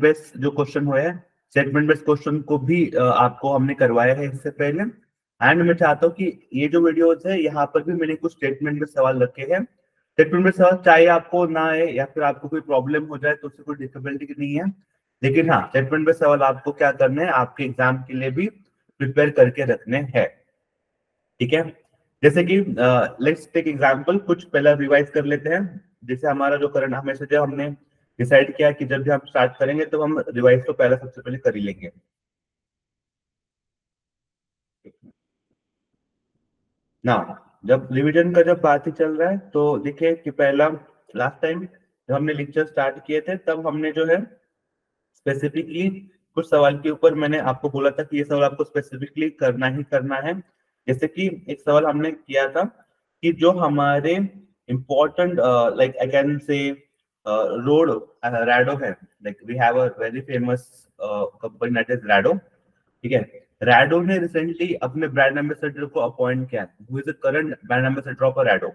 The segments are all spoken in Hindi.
बेस्ड जो क्वेश्चन हुए हैं, स्टेटमेंट बेस्ड क्वेश्चन को भी आपको हमने करवाया है इससे पहले। एंड मैं चाहता हूँ कि ये जो वीडियोस है यहाँ पर भी मैंने कुछ स्टेटमेंट बेस्ड सवाल रखे हैं। स्टेटमेंट बेस्ड सवाल चाहे आपको ना आए या फिर आपको कोई प्रॉब्लम हो जाए तो उससे कोई डिफिकल्टी नहीं है, लेकिन हाँ स्टेटमेंट बेस्ड सवाल आपको क्या करने हैं, आपके एग्जाम के लिए भी प्रिपेयर करके रखने हैं। ठीक है, जैसे कि लेट्स टेक एग्जांपल, कुछ पहला रिवाइज कर लेते हैं। जैसे हमारा जो करंट, हमेशा जब हमने डिसाइड किया कि जब भी हम स्टार्ट करेंगे तो हम रिवाइज तो पहला सबसे पहले कर ही लेंगे। ना जब रिवीजन का जब बात ही चल रहा है तो देखिए कि पहला, लास्ट टाइम जब हमने लेक्चर स्टार्ट किए थे तब हमने जो है स्पेसिफिकली कुछ सवाल के ऊपर मैंने आपको बोला था कि ये सवाल आपको स्पेसिफिकली करना ही करना है। जैसे कि एक सवाल हमने किया था कि जो हमारे important like I can say road Rado है, like we have a very famous company that is Rado. ठीक है, रैडो ने रिसेंटली अपने ब्रांड एम्बेसडर को अपॉइंट किया, who is the current brand ambassador of Rado.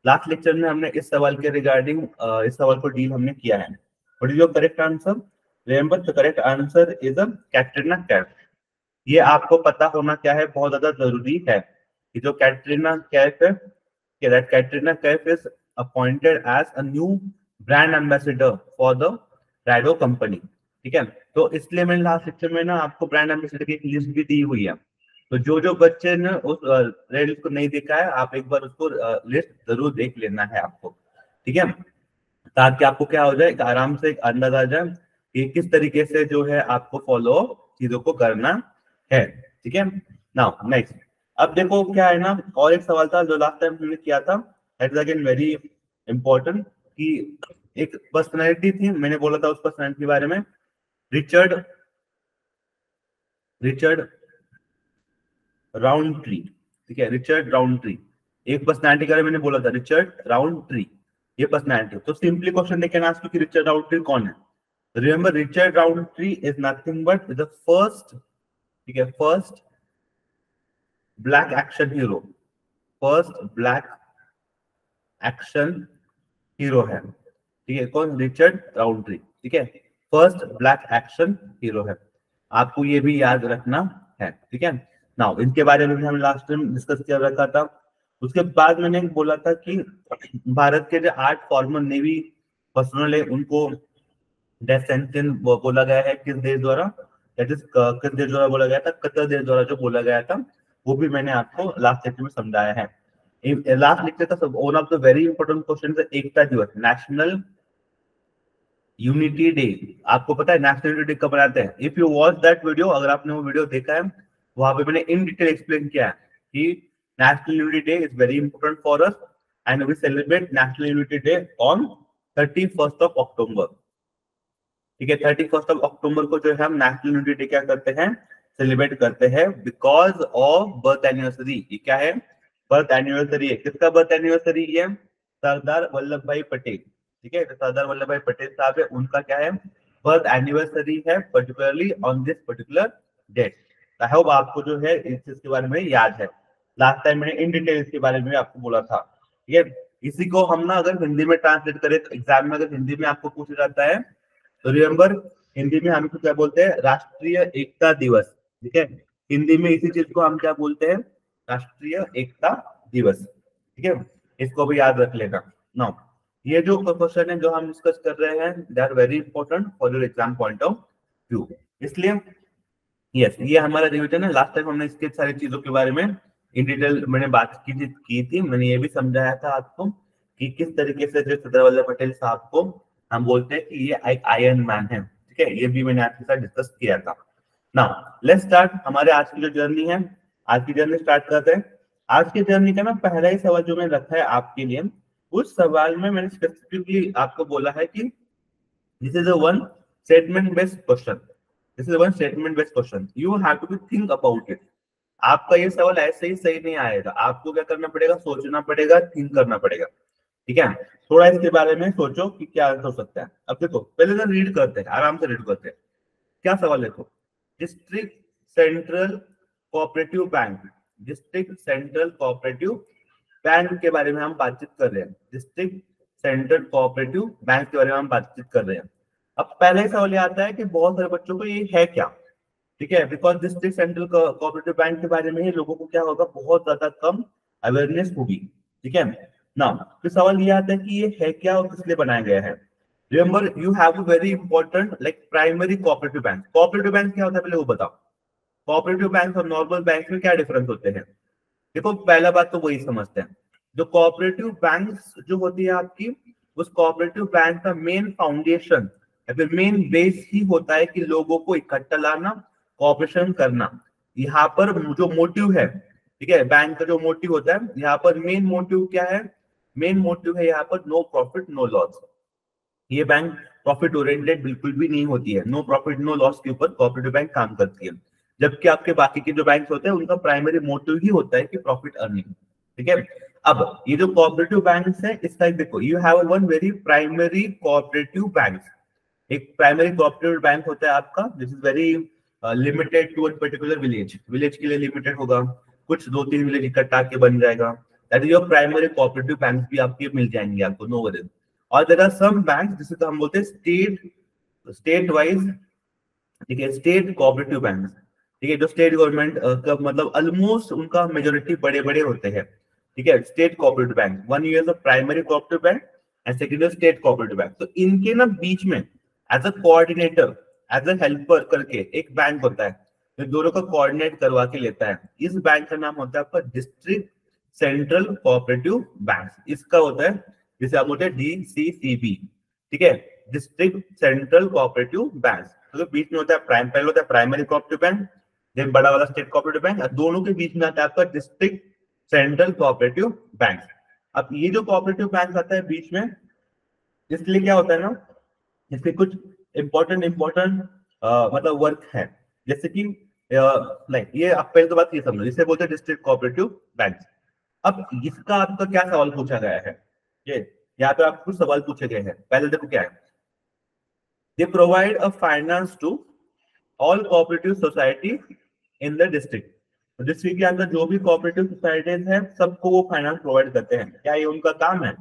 Last lecture में हमने इस सवाल के रिगार्डिंग इस सवाल को डील हमने किया है। What is your correct answer? Remember the correct answer is a Katrina Kaif. ये आपको पता होना क्या है, बहुत ज्यादा जरूरी है कि जो कैटरीना कैफ है, that Katrina Kaif is appointed as a new brand ambassador for the Rado company। ठीक है, तो इसलिए मैंने लास्ट लेक्चर में ना आपको ब्रांड एम्बेसडर की एक लिस्ट भी दी हुई है। तो जो बच्चे ने उस रेड लिस्ट को नहीं देखा है, आप एक बार उसको लिस्ट जरूर देख लेना है आपको। ठीक है, ताकि आपको क्या हो जाए, आराम से एक अंदाजा आ जाए कि किस तरीके से जो है आपको फॉलो चीजों को करना है। ठीक है, नाउ नेक्स्ट, अब देखो क्या है ना, और एक सवाल था जो लास्ट टाइम हमने किया था, that is again very important, कि एक पर्सनैलिटी थी, मैंने बोला था उस पर्सनैलिटी के बारे में, रिचर्ड राउंड ट्री। ठीक है, रिचर्ड राउंड ट्री एक पर्सनैलिटी के बारे में मैंने बोला था, रिचर्ड राउंड ट्री ये पर्सनैलिटी। तो सिंपली क्वेश्चन देखे ना कि रिचर्ड राउंड ट्री कौन है। Remember Richard round tree is nothing but the first, ठीक है, first black action hero, first black action hero है। ठीक है, कौन? रिचर्ड राउंड्री। ठीक है, फर्स्ट ब्लैक एक्शन हीरो है, आपको ये भी याद रखना है। ठीक है, नाउ इनके बारे में भी हम लास्ट टाइम डिस्कस कर रखा था। उसके बाद मैंने बोला था कि भारत के जो 8 फॉर्मर नेवी पर्सनल है उनको डेथ सेंटेंस बोला गया है किस देश द्वारा, दैट इज किस देश द्वारा बोला गया था, कतर देश द्वारा जो बोला गया था, वो भी मैंने आपको लास्ट लेक्चर में समझाया है। लास्ट लेक्चर का one of the very important question है एकता दिवस, नेशनल यूनिटी डे। आपको पता है नेशनल यूनिटी डे कब मनाते हैं? If you watch that video, अगर आपने वो वीडियो देखा है, वहां पे मैंने इन डिटेल एक्सप्लेन किया है कि National Unity Day is very important for us and we celebrate National Unity Day on 31st of October. ठीक है, 31st ऑफ अक्टूबर को जो है हम नेशनल यूनिटी डे क्या करते हैं, सेलिब्रेट करते हैं बिकॉज ऑफ बर्थ एनिवर्सरी। ये क्या है? बर्थ एनिवर्सरी है। किसका बर्थ एनिवर्सरी है? सरदार वल्लभ भाई पटेल। ठीक है, तो सरदार वल्लभ भाई पटेल साहब है, उनका क्या है, बर्थ एनिवर्सरी है, particularly on this particular date. I hope आपको जो है इस चीज के बारे में याद है, लास्ट टाइम मैंने इन डिटेल इसके बारे में आपको बोला था। ठीक है, इसी को हम ना अगर हिंदी में ट्रांसलेट करें तो एग्जाम में अगर हिंदी में आपको पूछा जाता है तो रिमेंबर हिंदी में हम इसको क्या बोलते हैं, राष्ट्रीय एकता दिवस। ठीक है, हिंदी में इसी चीज को हम क्या बोलते हैं, राष्ट्रीय एकता दिवस। ठीक है, इसको भी याद रख लेना। नाउ ये जो क्वेश्चन है जो हम डिस्कस कर रहे हैं, they are very important for your exam point of view, इसलिए यस ये हमारा रिवीजन है। लास्ट टाइम हमने इसके सारी चीजों के बारे में इन डिटेल मैंने बात की थी। मैंने ये भी समझाया था आपको कि किस तरीके से जो सरदार वल्लभ पटेल साहब को हम बोलते हैं कि ये एक आयरन मैन है। ठीक है, ये भी मैंने आपके साथ डिस्कस किया था। नाउ लेट्स स्टार्ट हमारे आज की जो जर्नी है, आज की जर्नी स्टार्ट करते हैं। आज की जर्नी का ना पहला ही सवाल जो मैंने रखा है आपके लिए, उस सवाल में मैंने स्पेसिफिकली आपको बोला है कि this is a one statement based question, this is one statement based question, you have to be think about it. आपका ये सवाल ऐसे ही सही नहीं आएगा, आपको क्या करना पड़ेगा, सोचना पड़ेगा, थिंक करना पड़ेगा। ठीक है, थोड़ा इसके बारे में सोचो कि क्या आंसर हो सकता है। अब देखो पहले ना रीड करते हैं, आराम से रीड करते हैं। क्या सवाल देखो, district central cooperative bank, district central cooperative bank के बारे में हम बातचीत कर रहे हैं, डिस्ट्रिक्ट सेंट्रल कोऑपरेटिव बैंक के बारे में हम बातचीत कर रहे हैं। अब पहले ही सवाल ये आता है कि बहुत सारे बच्चों को ये है क्या, ठीक है, because district central cooperative bank के बारे में ही लोगों को क्या होगा, बहुत ज्यादा कम अवेयरनेस होगी, ठीक है ना। फिर सवाल ये आता है कि ये है क्या और किस लिए बनाया गया है। Remember you have a very important like primary cooperative bank. Cooperative bank क्या होता है पहले वो बताओ, कोऑपरेटिव बैंक और नॉर्मल बैंक में क्या डिफरेंस होते हैं। देखो पहला बात तो वही समझते हैं, जो कोऑपरेटिव बैंक जो होती है आपकी, उस कोऑपरेटिव बैंक का मेन फाउंडेशन या फिर मेन बेस ही होता है कि लोगों को इकट्ठा लाना, कोऑपरेशन करना। यहाँ पर जो मोटिव है, ठीक है, बैंक का जो मोटिव होता है, यहाँ पर मेन मोटिव क्या है, मेन मोटिव है यहाँ पर नो प्रॉफिट नो लॉस। ये बैंक प्रॉफिट ओरिएंटेड बिल्कुल भी नहीं होती है, नो प्रॉफिट नो लॉस के ऊपर कोऑपरेटिव बैंक काम करती है। जबकि आपके बाकी के जो बैंक होते हैं उनका प्राइमरी मोटिव ही होता है कि प्रॉफिट अर्निंग, ठीक है। अब ये जो कोऑपरेटिव बैंक है इसका देखो, you have one very primary cooperative bank. एक प्राइमरी कोऑपरेटिव बैंक होता है आपका, this is very limited to one particular village, village के लिए लिमिटेड होगा, कुछ 2-3 विलेज इकट्ठा के बन जाएगा, that is your primary cooperative bank भी आपके मिल जाएंगे आपको, नो वरीज। और देयर आर सम बैंक जिसे हम बोलते हैं स्टेट वाइज, ठीक है, स्टेट कोऑपरेटिव बैंक, ठीक है, जो स्टेट गवर्नमेंट का मतलब ऑलमोस्ट उनका मेजोरिटी बड़े बड़े होते हैं, ठीक है, state cooperative bank. One use primary cooperative bank and second is state cooperative bank. तो इनके ना बीच में as a coordinator, as a helper करके एक बैंक होता है जो दोनों का कोऑर्डिनेट करवा के लेता है। इस बैंक का नाम होता है आपका डिस्ट्रिक्ट सेंट्रल कोऑपरेटिव बैंक। इसका होता है जिसे आप बोलते हैं DCCB, ठीक है, डिस्ट्रिक्ट सेंट्रल कोऑपरेटिव बैंक। तो बीच में होता है पहले होता है प्राइमरी कोऑपरेटिव बैंक, देन बड़ा वाला स्टेट कोऑपरेटिव बैंक, और दोनों के बीच में आता है आपका डिस्ट्रिक्ट सेंट्रल कोऑपरेटिव बैंक। अब ये जो कोऑपरेटिव बैंक आता है बीच में, इसलिए क्या होता है ना, इसके कुछ इंपॉर्टेंट मतलब वर्क है, जैसे कि लाइक ये आप पहले तो बात ये समझो, इसे बोलते हैं डिस्ट्रिक्ट कोऑपरेटिव बैंक। अब इसका आपका क्या सवाल पूछा गया है, ये यहाँ पे आपको कुछ सवाल पूछे गए हैं। पहले देखो क्या है, they provide a finance to all cooperative society in the district. District के अंदर जो भी कोऑपरेटिव सोसाइटीज हैं सबको वो फाइनेंस प्रोवाइड करते हैं। क्या ये उनका काम है?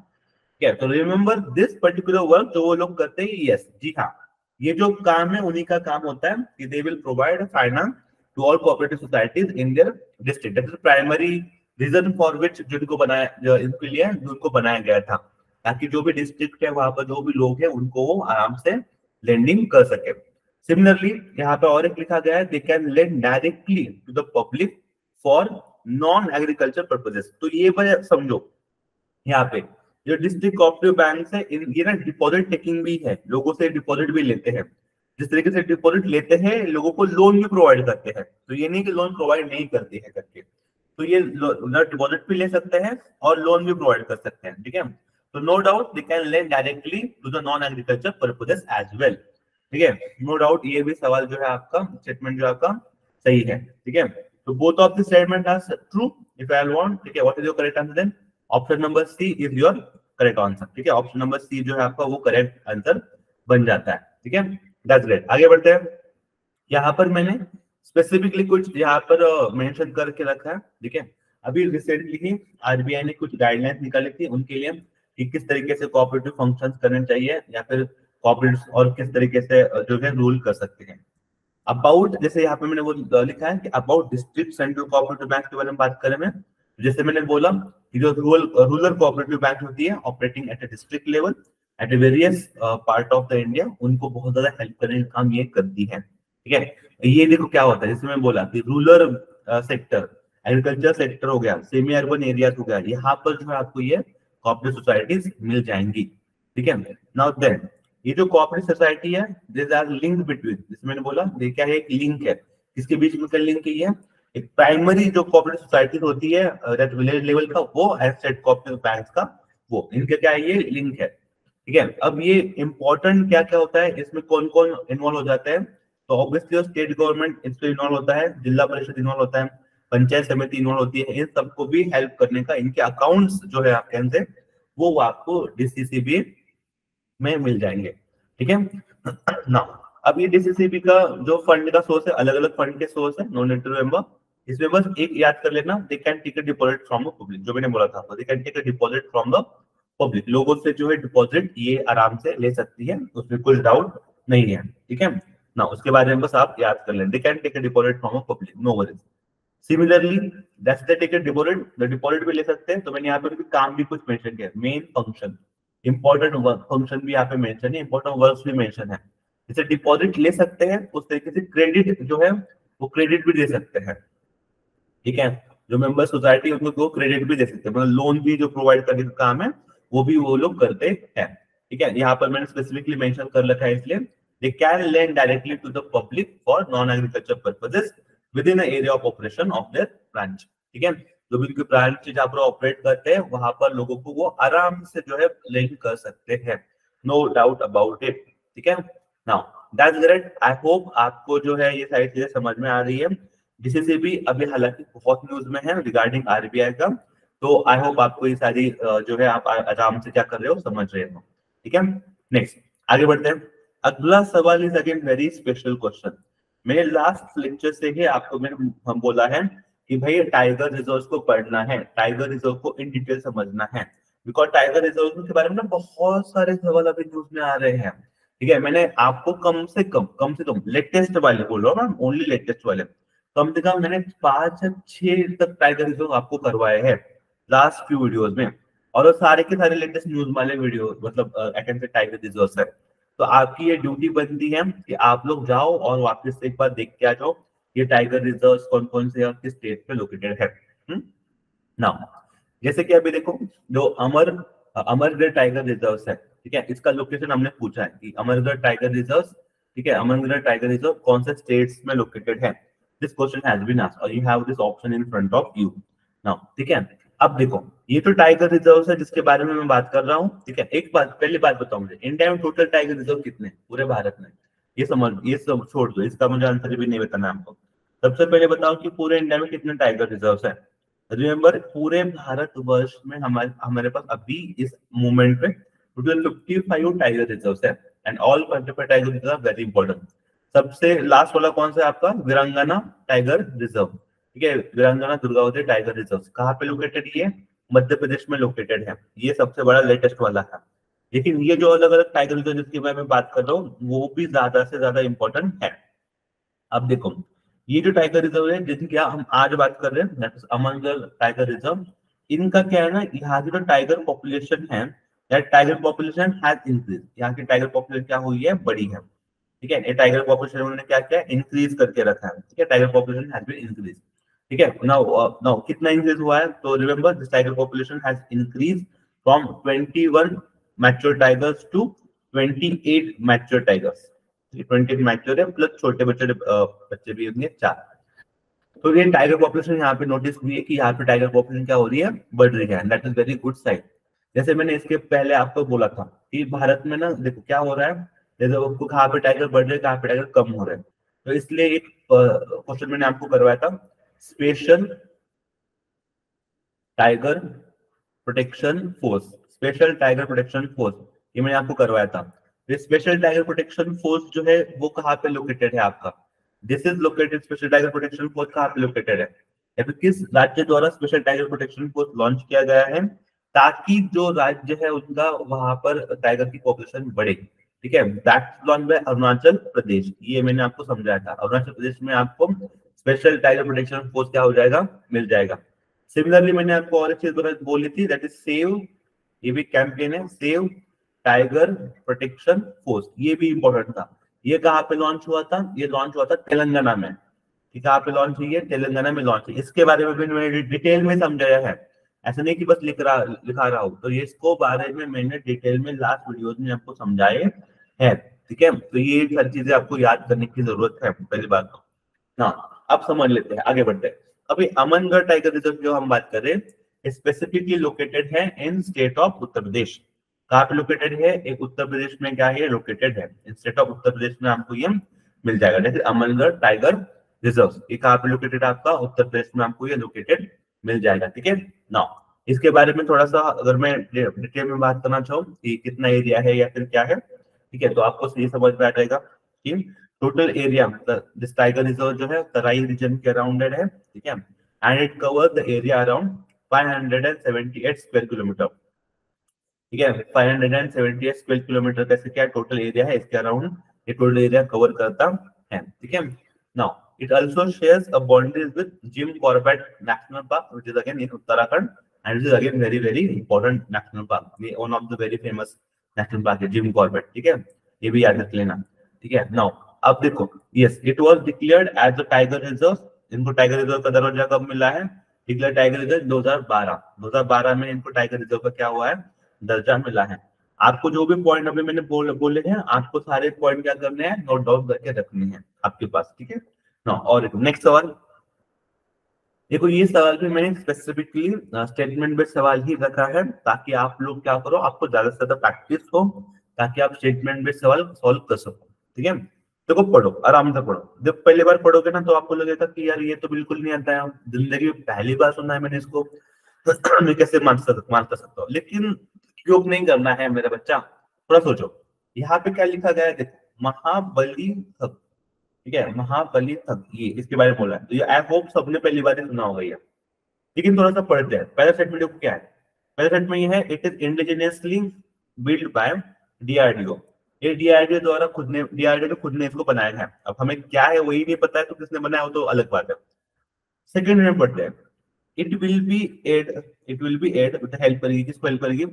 क्या? तो रिमेंबर दिस पर्टिकुलर वर्क जो वो लोग करते हैं, यस जी हाँ, ये जो काम है उन्हीं का काम होता है कि they will provide finance to all cooperative societies in their district. That is primary reason for which जिनको बनाया, जो इनके लिए उनको बनाया गया था, ताकि जो भी डिस्ट्रिक्ट है वहां पर जो भी लोग हैं उनको वो आराम से लेंडिंग कर सके। सिमिलरली यहाँ पे और एक लिखा गया है, they can lend directly to the public for non agriculture purposes. तो ये बात समझो, यहाँ पे जो डिस्ट्रिक्ट कोऑपरेटिव बैंक है ये ना डिपॉजिट टेकिंग भी है, लोगों से डिपॉजिट भी लेते हैं। जिस तरीके से डिपॉजिट लेते हैं लोगों को लोन भी प्रोवाइड करते हैं, तो ये नहीं कि लोन प्रोवाइड नहीं करते हैं करके, तो ये डिपॉजिट भी ले सकते हैं और लोन भी प्रोवाइड कर सकते हैं, ठीक है। तो no doubt they can lend directly to the non agriculture purposes as well, ठीक है, नो डाउट। ये भी सवाल जो है आपका, स्टेटमेंट जो आपका सही है, ठीक है। तो both of the statement are true if I want, ठीक है। What is your correct answer then? Option number C is your correct answer, ठीक है। ऑप्शन नंबर सी जो है आपका वो करेक्ट आंसर बन जाता है, ठीक है। That's great. आगे बढ़ते हैं। यहाँ पर मैंने स्पेसिफिकली कुछ यहाँ पर मेंशन करके रखा है, ठीक है। अभी रिसेंटली ही आरबीआई ने कुछ गाइडलाइंस निकाली थी उनके लिए कि किस तरीके से कोऑपरेटिव फंक्शंस करने चाहिए, या फिर कोऑपरेटिव्स और किस तरीके से जो है रूल कर सकते हैं। अबाउट, जैसे यहाँ पे मैंने वो लिखा है कि about district central cooperative bank के बारे में बात करें, मैं जैसे मैंने बोला कि जो रूरल कोऑपरेटिव बैंक होती है operating at a district level at a various part of the India, उनको बहुत ज्यादा हेल्प करने का काम ये करती है, ठीक है। ये देखो क्या होता है, जैसे मैं बोला कि रूरल सेक्टर, एग्रीकल्चर सेक्टर हो गया, सेमी अर्बन एरिया हो गया, यहाँ पर जो है आपको ये कोऑपरेटिव सोसाइटीज मिल जाएंगी, ठीक है। नाउ देन ये जो कोऑपरेटिव सोसाइटी है, दिस आर लिंक बिटवीन, जैसे मैंने बोला ये क्या है, एक लिंक है। किसके बीच में लिंक है? एक प्राइमरी जो कोऑपरेटिव सोसाइटी होती है विलेज लेवल का वो, स्टेट कोऑपरेटिव बैंक का वो, इनके क्या है, ये लिंक है, ठीक है। अब ये इंपॉर्टेंट क्या क्या होता है, इसमें कौन कौन इन्वॉल्व हो जाते हैं? तो ऑब्वियसली स्टेट गवर्नमेंट इसमें इन्वॉल्व होता है, जिला परिषद इन्वॉल्व होता है, पंचायत समिति इन्वॉल्व होती है, इन सबको भी हेल्प करने का, इनके अकाउंट्स जो है आपके अंदर वो आपको DCCB में मिल जाएंगे, ठीक है ना। अब ये DCCB का जो फंड का सोर्स है, अलग अलग फंड के सोर्स है, नो नीड टू रिमेंबर। इसमें बस एक याद कर लेना, they can take a deposit from the public, जो मैंने बोला था आपको, they can take a deposit from the public, लोगों से जो है डिपॉजिट ये आराम से ले सकती है, उसमें कुछ डाउट नहीं है, ठीक है ना। उसके बारे में बस आप याद कर लें, they can take a deposit from a public, no worries. Similarly that's the take a deposit भी ले सकते हैं। तो मैंने यहाँ पर भी काम भी कुछ मेंशन किया, main function, important work function भी यहाँ पे मेंशन है, इंपॉर्टेंट वर्क्स भी मेंशन है। जैसे डिपॉजिट ले सकते हैं, उस तरीके से क्रेडिट जो है वो क्रेडिट भी दे सकते हैं, ठीक है। जो मेंबर सोसाइटी उनको क्रेडिट भी दे सकते हैं, मतलब लोन भी जो प्रोवाइड करने का काम है वो भी वो लोग करते हैं, ठीक है। यहाँ पर मैंने स्पेसिफिकली मेंशन कर रखा है, इसलिए they can lend directly to the public for non agriculture purposes within area of operation of their branch, ठीक है। जो भी उनकी ब्रांच जहाँ पर ऑपरेट करते हैं वहां पर लोगों को वो आराम से जो है लेंड कर सकते हैं, नो डाउट अबाउट इट, ठीक है। Now that's great, I hope आपको जो है ये सारी चीजें समझ में आ रही है। जिससे भी अभी हालांकि बहुत न्यूज में है रिगार्डिंग आरबीआई का, तो आई होप आपको ये सारी जो है आप आराम से क्या कर रहे हो, समझ रहे हो, ठीक है। नेक्स्ट आगे बढ़ते हैं। अगला सवाल is again very special question. मैंने लास्ट लेक्चर से ही आपको मैंने हम बोला है कि भाई टाइगर रिजर्व को पढ़ना है, टाइगर रिजर्व को इन डिटेल समझना है, बिकॉज टाइगर रिजर्व के बारे में ना बहुत सारे सवाल अभी न्यूज में आ रहे हैं, ठीक है। मैंने आपको कम से कम लेटेस्ट वाले बोल रहा हूँ ना, ओनली लेटेस्ट वाले, कम से कम मैंने 5 या 6 तक टाइगर रिजर्व आपको करवाए हैं लास्ट फ्यू वीडियोस में, और वो सारे के सारे लेटेस्ट न्यूज वाले वीडियो, मतलब आई कैन से टाइगर रिजर्व है। तो आपकी ये ड्यूटी बनती है कि आप लोग जाओ और वापस से एक बार देख के आ जाओ ये टाइगर रिजर्व कौन कौन से और किस स्टेट पे लोकेटेड है। नाउ जैसे कि अभी देखो, जो अमरगढ़ टाइगर रिजर्व है, ठीक है, इसका लोकेशन हमने पूछा है कि अमरगढ़ टाइगर रिजर्व, ठीक है, अमरगढ़ टाइगर रिजर्व कौन से स्टेट्स में लोकेटेड है। This question has been asked और you have this option in front of you now, ठीक है। अब देखो ये तो टाइगर रिजर्व है जिसके बारे में मैं बात कर रहा हूँ, ठीक है। एक बात, पहली बात बताओ मुझे, इंडिया में टोटल टाइगर रिजर्व कितने पूरे भारत में, ये समझ, ये सब छोड़ दो, इसका मुझे आंसर भी नहीं बताना आपको। सबसे पहले बताओ कि पूरे इंडिया में कितने टाइगर रिजर्व है। रिमेंबर पूरे भारतवर्ष में हमारे हमारे पास अभी इस मूवमेंट पे टोटल 55 टाइगर रिजर्व है, and all country tiger reserve very important. सबसे लास्ट वाला कौन सा है आपका, वीरांगना टाइगर रिजर्व, ठीक है, वीरांगना दुर्गावती टाइगर रिजर्व कहाँ पे लोकेटेड, ये मध्य प्रदेश में लोकेटेड है, ये सबसे बड़ा लेटेस्ट वाला है। लेकिन ये जो अलग अलग टाइगर रिजर्व जिसके बारे में बात कर रहा हूँ वो भी ज्यादा से ज्यादा इंपॉर्टेंट है। अब देखो ये जो टाइगर रिजर्व है जिनकी क्या हम आज बात कर रहे हैं, that is Amargarh tiger reserve, इनका क्या है ना, यहाँ की जो टाइगर पॉपुलेशन है, टाइगर पॉपुलेशन हैज इंक्रीज, यहाँ की टाइगर पॉपुलेशन क्या हुई है, बड़ी है, ठीक है। ये टाइगर पॉपुलेशन उन्होंने क्या किया, इंक्रीज करके रखा है, ठीक है, tiger population has been increase, ठीक है। नाउ कितना इंक्रीज हुआ है, तो remember this tiger population has increase from 21 mature tigers to 28 mature tigers, 20 mature है प्लस छोटे बच्चे बच्चे भी होंगे 4। तो ये टाइगर पॉपुलेशन यहाँ पे नोटिस हुई है कि यहाँ पे टाइगर पॉपुलेशन क्या हो रही है, बढ़ रही है, that is very good sign. जैसे मैंने इसके पहले आपको बोला था कि भारत में ना देखो क्या हो रहा है, जैसे आपको कहाँ पे टाइगर बढ़ रहे हैं, कहाँ पे टाइगर कम हो रहे हैं। तो इसलिए एक क्वेश्चन मैंने आपको करवाया था, special tiger protection force, special tiger protection force, ये मैंने आपको करवाया था। स्पेशल टाइगर प्रोटेक्शन फोर्स जो है वो कहाँ पे लोकेटेड है आपका, this is located, special tiger protection force कहाँ पे लोकेटेड है, या फिर किस राज्य द्वारा special tiger protection force launch किया गया है, ताकि जो राज्य है उनका वहां पर टाइगर की पॉपुलेशन बढ़े, ठीक है। That's launch by Arunachal Pradesh, ये मैंने आपको समझाया था, अरुणाचल प्रदेश में आपको स्पेशल टाइगर प्रोटेक्शन फोर्स क्या हो जाएगा, मिल जाएगा। सिमिलरली मैंने आपको और एक चीज बोली थी, दैट इज सेव, ये भी कैंपेन है, सेव टाइगर प्रोटेक्शन फोर्स, ये भी इंपॉर्टेंट था। ये कहाँ पे लॉन्च हुआ था, ये लॉन्च हुआ था तेलंगाना में, ठीक है, कहाँ पे लॉन्च हुई है, तेलंगाना में लॉन्च है। इसके बारे में भी मैंने डिटेल में समझाया है, ऐसा नहीं कि बस लिखा रहा हूँ, तो ये इसको बारे में मैंने डिटेल में लास्ट वीडियोस में आपको समझाए है, ठीक है। तो ये सारी चीजें आपको याद करने की जरूरत है, पहली बात तो ना। अब समझ लेते हैं, आगे बढ़ते हैं। अभी अमनगढ़ टाइगर रिजर्व जो हम बात कर रहे हैं स्पेसिफिकली लोकेटेड है इन स्टेट ऑफ उत्तर प्रदेश। कहाँ पे लोकेटेड है, एक उत्तर प्रदेश में क्या है लोकेटेड है, इन स्टेट ऑफ उत्तर प्रदेश में आपको ये मिल जाएगा। जैसे अमनगढ़ टाइगर रिजर्व ये कहाँ पे लोकेटेड है आपका, उत्तर प्रदेश में आपको ये लोकेटेड मिल जाएगा, ठीक है। नाउ इसके बारे में थोड़ा सा अगर मैं डिटेल में बात करना चाहूँ कि कितना एरिया है या फिर क्या है, ठीक है, तो आपको ये समझ में आ जाएगा कि total area this tiger reserve जो है तराई रीजन के अराउंडेड है, ठीक है, and it cover the area around 578 square kilometre, ठीक है। 578 स्क्वायर किलोमीटर कैसे क्या टोटल एरिया है इसके अराउंड ये टोटल एरिया कवर करता है, ठीक है। Now it also shares a boundaries with Jim Corbett National Park which is again in Uttarakhand and it is again very very important national park, ये one of the very famous national park है जिम कॉर्बेट, ठीक है, ये भी याद रख लेना, ठीक है। नाउ अब देखो, yes it was declared as a tiger reserve, इनको टाइगर रिजर्व का दर्जा कब मिला है, डिक्लेयर टाइगर रिजर्व 2012 में इनको टाइगर रिजर्व का क्या हुआ है, दर्जा मिला है। आपको जो भी पॉइंट अभी मैंने बोले हैं, आपको सारे पॉइंट क्या करने हैं, नोट डाउन करके रखने हैं आपके पास, ठीक है ना। और नेक्स्ट सवाल देखो, ये सवाल भी मैंने स्पेसिफिकली स्टेटमेंट बेस्ड सवाल ही रखा है ताकि आप लोग क्या करो, आपको ज्यादा से ज्यादा प्रैक्टिस हो ताकि आप स्टेटमेंट बेस्ड सवाल सॉल्व कर सको, ठीक है। देखो पढ़ो, आराम से पढ़ो, जब पहली बार पढ़ोगे ना तो आपको लगेगा कि यार ये तो बिल्कुल नहीं आता है, जिंदगी में पहली बार सुना है मैंने इसको, मैं कैसे मान सकता हूँ। लेकिन क्यों नहीं करना है मेरा बच्चा, थोड़ा सोचो। यहाँ पे क्या लिखा गया है, देखो महाबली थक, ठीक है, महाबली थक, ये इसके बारे में बोला है, तो ये आई होप सबने पहली बार ही सुना होगा ये। लेकिन थोड़ा सा पढ़ते हैं। पहला स्टेटमेंट देखो क्या है, पहला स्टेटमेंट ये है, it is indigenously build by DRDO, ये डीआरडीओ द्वारा डीआरडीओ ने खुद ने इसको बनाया है। अब हमें क्या है वही नहीं पता है तो किसने बनाया वो तो अलग बात है। सेकंड में पढ़ते हैं, it will be aid with help करेगी, किसको हेल्प करेगी,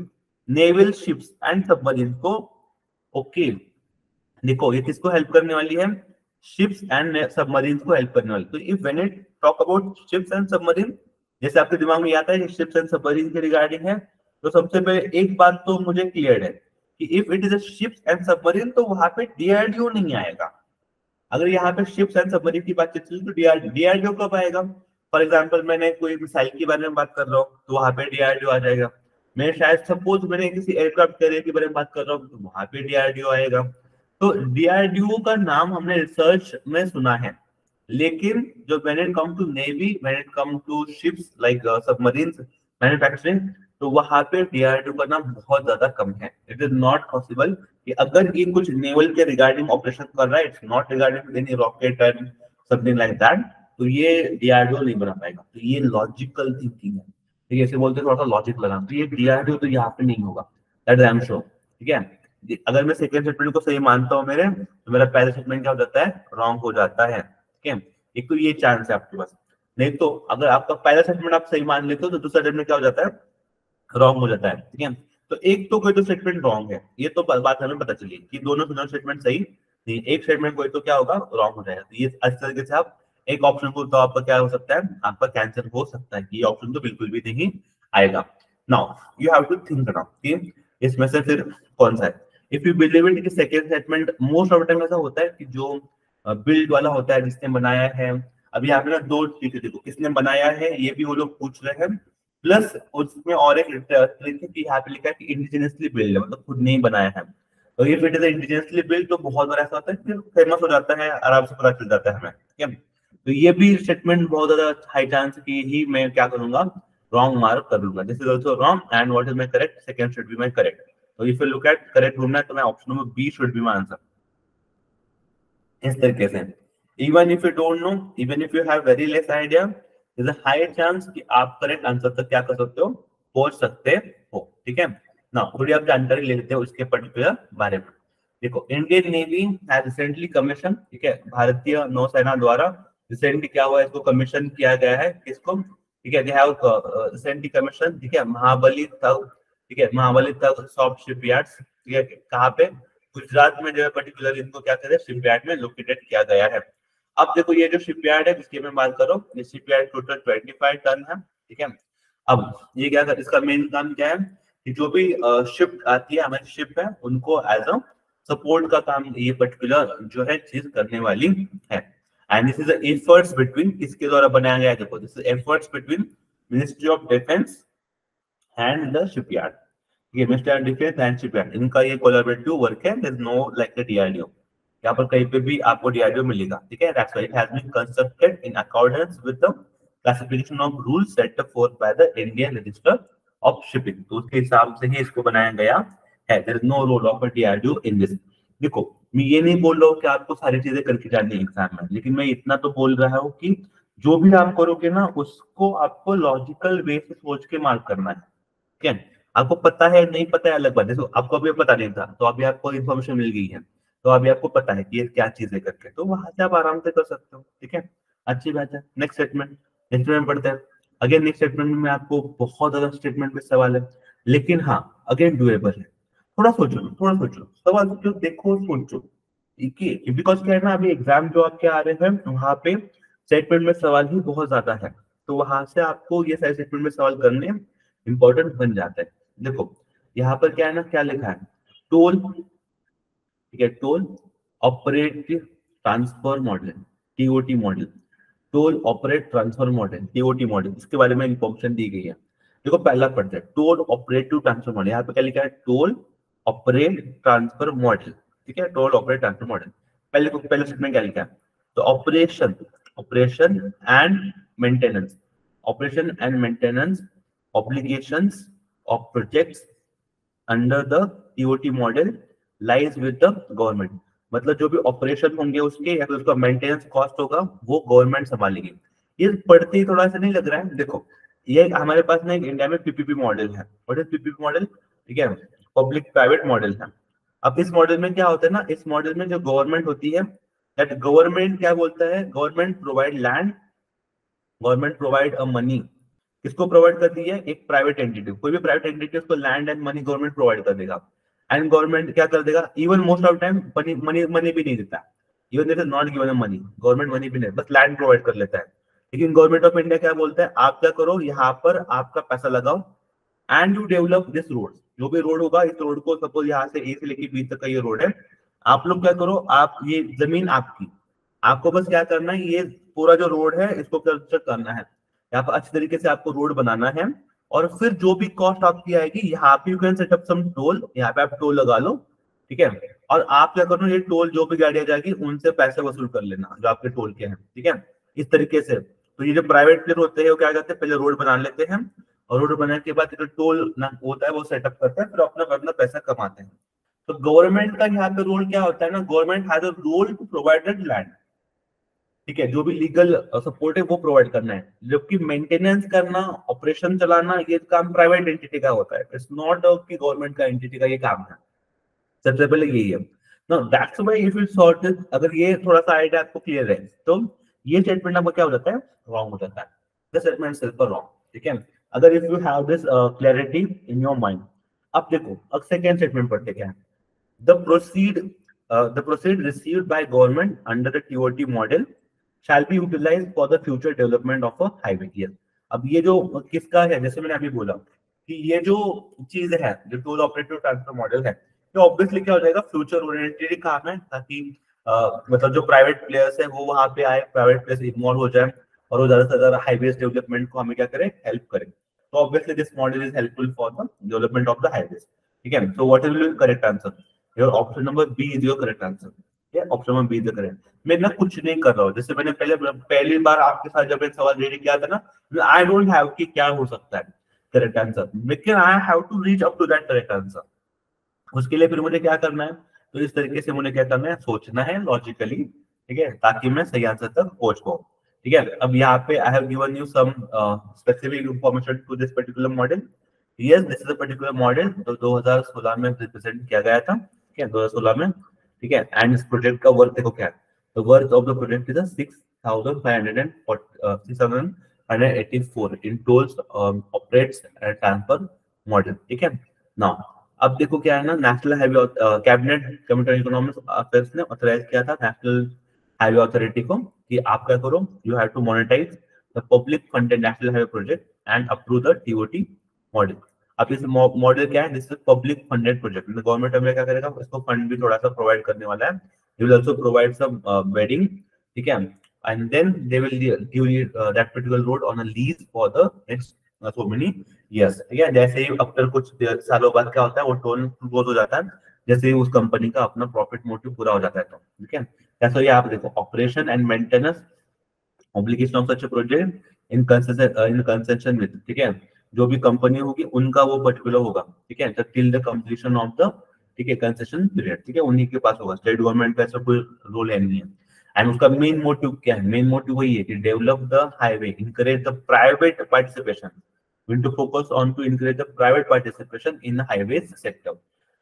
नेवल शिप्स एंड सबमरीन को। ओके देखो ये किसको हेल्प करने वाली है, शिप्स एंड सबमरीन को हेल्प करने वाली। तो if when it talk about ships and submarine, जैसे आपके दिमाग में आता है शिप्स एंड सबमरीन के रिगार्डिंग है, तो सबसे पहले एक बात तो मुझे क्लियर है कि if it is a ships and submarine तो वहां पे डीआरडीओ नहीं आएगा। अगर यहाँ पे शिप्स एंड सबमरीन की बात चल तो डीआरडीओ कब आएगा, फॉर एग्जांपल मैंने कोई मिसाइल के बारे में बात कर रहा हूँ तो वहां पे डीआरडीओ आ जाएगा। मैं शायद सपोज मैंने किसी एयरक्राफ्ट कैरियर के बारे में बात कर रहा हूँ तो वहां पे डीआरडीओ आएगा। तो डीआरडीओ का नाम हमने रिसर्च में सुना है, लेकिन जो when it come to navy, when it come to ships like submarines manufacturing, तो वहां पे डीआरडीओ का नाम बहुत ज्यादा कम है। इट इज नॉट पॉसिबल कि अगर ये कुछ नेवल के रिगार्डिंग ऑपरेशन कर रहा है, it's not regarding any rocket and something like that, तो ये डीआरडीओ नहीं बना पाएगा। तो ये लॉजिकल थिंकिंग है, ठीक है, ऐसे बोलते थोड़ा सा लॉजिक लगा, तो ये डीआरडीओ तो यहाँ पे नहीं होगा, दैट आई एम श्योर, ठीक है। अगर मैं सेकंड स्टेटमेंट को सही मानता हूँ मेरे, तो मेरा पहला स्टेटमेंट क्या हो जाता है, रॉन्ग हो जाता है, ठीक है। एक तो ये चांस है आपके पास, नहीं तो अगर आपका पहला स्टेटमेंट आप सही मान लेते हो तो दूसरा स्टेटमेंट क्या हो जाता है, रॉन्ग हो जाता है, ठीक है। तो एक तो कोई तो स्टेटमेंट रॉन्ग है, ये तो बात हमें पता चली कि दोनों स्टेटमेंट सही नहीं, एक स्टेटमेंट कोई तो क्या होगा, रॉन्ग हो जाएगा। तो ये अच्छे तरीके से आप एक ऑप्शन को तो आपका क्या हो सकता है, आपका कैंसिल हो सकता है कि ये ऑप्शन तो बिल्कुल भी नहीं आएगा। Now you have to think now कि इसमें से फिर कौन सा है। इफ यू बिलीव इट कि second statement most of the time ऐसा होता है कि जो बिल्ड वाला होता है जिसने बनाया है, अभी यहाँ पे ना दो चीजें देखो, किसने बनाया है ये भी वो लोग पूछ रहे हैं, प्लस उसमें और एक यहाँ पे लिखा है कि इंडिजिनियसली बिल्ड है, मतलब खुद नहीं बनाया है। तो ये फिर इंडिजिनियसली बिल्ड तो बहुत बार ऐसा होता है फिर फेमस हो जाता है, आराम से पता चल जाता है हमें, ठीक है। तो ये भी स्टेटमेंट बहुत ज्यादा हाई चांस की ही मैं क्या करूंगा, रॉन्ग मार्क कर लूंगा। This is also wrong and what is my correct, second should be my correct. तो if you look at correct ढूंढना है तो मैं option number B should be my answer, इस तरीके से। Even if you don't know, even if you have very less idea, there is a high chance कि आप करेक्ट आंसर तक क्या कर सकते हो, पहुंच सकते हो, ठीक है ना। थोड़ी आप जानकारी ले लेते हो उसके पर्टिकुलर बारे में। देखो Indian navy has recently commission, ठीक है, भारतीय नौसेना द्वारा रिसेंटली क्या हुआ है, इसको कमीशन किया गया है, किसको, ठीक है, दे हैव रिसेंटली कमीशन, ठीक है, महाबली तक, ठीक है, महाबली तक सॉफ्ट शिपयार्ड्स, ठीक है, कहाँ पे, गुजरात में जो है पर्टिकुलर इनको क्या कहते हैं, शिपयार्ड में लोकेटेड किया गया है। अब देखो ये जो शिपयार्ड है जिसकी मैं बात कर रहा हूँ, ये शिपयार्ड टोटल 25 टन है, ठीक है। अब ये क्या कर, इसका मेन काम क्या है कि जो भी शिप आती है हमारी शिप है उनको एज अ सपोर्ट का काम ये पर्टिकुलर जो है चीज करने वाली है। And this is the efforts between, किसके द्वारा बनाया गया है, देखो this is efforts between Ministry of Defence and the shipyard, ये Ministry of Defence and shipyard, इनका ये कोलैबोरेटिव वर्क है, there is no like the DRDO, यहाँ पर कहीं पे भी आपको डीआरडीओ मिलेगा, ठीक है। That's why it has been constructed in accordance with the classification of rules set for by the Indian Register of Shipping, तो उसके हिसाब से ही इसको बनाया गया है। There is no role of DRDO in this. देखो मैं ये नहीं बोल रहा हूँ कि आपको सारी चीजें करके जानी है एग्जाम में, लेकिन मैं इतना तो बोल रहा हूँ कि जो भी आप करोगे ना उसको आपको लॉजिकल वे से सोच के मार्क करना है, ठीक है। आपको पता है नहीं पता है अलग बात है, आपको अभी पता नहीं था तो अभी आपको इन्फॉर्मेशन मिल गई है, तो अभी आपको पता है कि ये क्या चीज है करके, तो वहां से आप आराम से कर सकते हो। ठीक है, अच्छी बात है। नेक्स्ट स्टेटमेंट पढ़ते हैं। अगेन नेक्स्ट स्टेटमेंट में आपको बहुत ज्यादा स्टेटमेंट में सवाल है, लेकिन हाँ अगेन डुएबल है। थोड़ा सोचो, सवाल सोचो, देखो, सोचो। बिकॉज क्या है ना, अभी एग्जाम जो आपके आ रहे हैं वहां पे स्टेटमेंट में सवाल ही बहुत ज्यादा है, तो वहां से आपको ये सारे स्टेटमेंट में सवाल करने इंपॉर्टेंट बन जाता है। देखो यहाँ पर क्या है ना, क्या लिखा है, टोल, ठीक है, toll operate transfer model, TOT model, toll operate transfer model, TOT model, इसके बारे में इंफॉर्मेशन दी गई है। देखो पहला पढ़ते हैं, टोल ऑपरेटिव ट्रांसफर मॉडल। यहाँ पे क्या लिखा है, टोल ऑपरेट ट्रांसफर मॉडल, ठीक है, टोल ऑपरेट ट्रांसफर मॉडल। पहले स्टेटमेंट क्या लिखा है, तो operation and maintenance, operation and maintenance obligations of projects under the TOT model lies with the government. मतलब जो भी ऑपरेशन होंगे उसके या फिर उसका मेंटेनेंस कॉस्ट होगा वो गवर्नमेंट संभालेगी। ये पढ़ते ही थोड़ा सा नहीं लग रहा है? देखो ये हमारे पास ना एक इंडिया में पीपीपी मॉडल है। What is PPP model? ठीक है, पब्लिक प्राइवेट मॉडल है। अब इस मॉडल में क्या होता है ना, इस मॉडल में जो गवर्नमेंट होती है, दैट गवर्नमेंट क्या बोलता है, government provide land, government provide a money. किसको प्रोवाइड करती है? एक प्राइवेट एंटिटी, कोई भी प्राइवेट एंटिटी उसको land and money government provide कर देगा। एंड गवर्नमेंट क्या कर देगा, even most of time money भी नहीं देता, even this is not given a money, government money भी नहीं, बस लैंड प्रोवाइड कर लेता है। लेकिन गवर्नमेंट ऑफ इंडिया क्या बोलता है, आप क्या करो, यहाँ पर आपका पैसा लगाओ and you develop this road. जो भी रोड होगा, इस रोड को सपोज यहाँ से ए से लेके बी तक का ये रोड है, आप लोग क्या करो, आप ये जमीन आपकी, आपको बस क्या करना है, ये पूरा जो रोड है इसको कंस्ट्रक्ट करना है, यहाँ पर अच्छी तरीके से आपको रोड बनाना है। और फिर जो भी कॉस्ट आपकी आएगी, यहाँ पे you can set up some toll, यहाँ पे आप टोल लगा लो, ठीक है। और आप क्या करो, ये टोल जो भी गाड़ियां जाएगी उनसे पैसे वसूल कर लेना जो आपके टोल के हैं, ठीक है, इस तरीके से। तो ये जो प्राइवेट प्लेयर होते हैं वो क्या करते हैं, पहले रोड बना लेते हैं और रोड बनाने के बाद जो टोल होता है वो सेटअप करते हैं, फिर अपना अपना पैसा कमाते हैं। तो गवर्नमेंट का यहाँ पे रोल क्या होता है ना, government has a role to provided land, ठीक है, जो भी लीगल सपोर्ट है वो प्रोवाइड करना है, जबकि मेंटेनेंस करना, ऑपरेशन चलाना, ये काम प्राइवेट एंटिटी का होता है। इट्स नॉट कि गवर्नमेंट का एंटिटी का ये काम है। सबसे पहले यही है। No that's why if you sort it, अगर ये थोड़ा सा आइडिया आपको क्लियर है तो ये स्टेटमेंट आपको क्या हो जाता है, रॉन्ग हो जाता है। द स्टेटमेंट सिर्फ रॉन्ग, ठीक है, अगर if you have this clarity in your mind. अब देखो, अब सेकंड स्टेटमेंट पढ़ते क्या है, the proceed the proceed received by government under the TOT model shall be utilized for the future development of a highway। Yes। अब ये जो किसका है, जैसे मैंने अभी बोला कि ये जो चीज है, जो टोल ऑपरेटिव ट्रांसफर मॉडल है, ये ऑब्वियसली क्या हो जाएगा, फ्यूचर ओरिएंटेड काम है, ताकि मतलब जो प्राइवेट प्लेयर्स है वो वहां पे आए, प्राइवेट प्लेयर्स इन्वॉल्व हो जाए और वो ज्यादा से ज्यादा हाईवेज डेवलपमेंट को हमें क्या करे, हेल्प करे। तो obviously this model is helpful for the development of the highways, ठीक है। So what is correct answer? Your option number B is your correct answer। Yeah, option number B is the correct। मैं ना कुछ नहीं कर रहा हूँ, जैसे मैंने पहली बार आपके साथ जब एक सवाल रेडी किया था ना, आई डोंट हैव कि क्या हो सकता है करेक्ट आंसर, लेकिन I have to reach up to that correct answer. उसके लिए फिर मुझे क्या करना है, तो इस तरीके से मुझे क्या करना है, सोचना है लॉजिकली, ठीक है, ताकि मैं सही आंसर तक पहुंच पाऊँ। ठीक है, अब यहाँ पे I have given you some specific information to this particular model. Yes, this is a particular model जो 2016 में रिप्रेजेंट किया गया था, ठीक है, 2016 में, ठीक है। एंड इस प्रोजेक्ट का वर्क देखो क्या है, the work of the project is 6,584 in tolls operates and transfer model, ठीक है। नाउ अब देखो क्या है ना, national highway cabinet committee on economic affairs ने ऑथराइज किया था नेशनल हाईवे अथॉरिटी को कि आप क्या करो, you have to monetise the public funded national highway project and approve the TOT model. अब इस मॉडल क्या है, this is public funded project, government हमें क्या करेगा, इसको फंड भी थोड़ा सा प्रोवाइड करने वाला है। They will also provide some wedding, ठीक है, and then they will give you that particular road on a lease for the next so many yes, ठीक है। जैसे ही आफ्टर कुछ सालों बाद क्या होता है, वो टोल क्लोज हो जाता है, जैसे ही उस कंपनी का अपना प्रॉफिट मोटिव पूरा हो जाता है, तो ठीक है। ऐसा ये आप देखो, operation and maintenance obligation of such a project in concession with, ठीक है, जो भी कंपनी होगी उनका वो पर्टिकुलर होगा, ठीक है, till the completion of the, ठीक है, कंसेशन पीरियड, ठीक है, उन्हीं के पास होगा, स्टेट गवर्नमेंट का ऐसा कोई रोल है नहीं है। एंड उसका मेन मोटिव क्या है, मेन मोटिव वही है कि develop the highway, encourage the private participation, we need to focus on to encourage the private participation in the highways sector।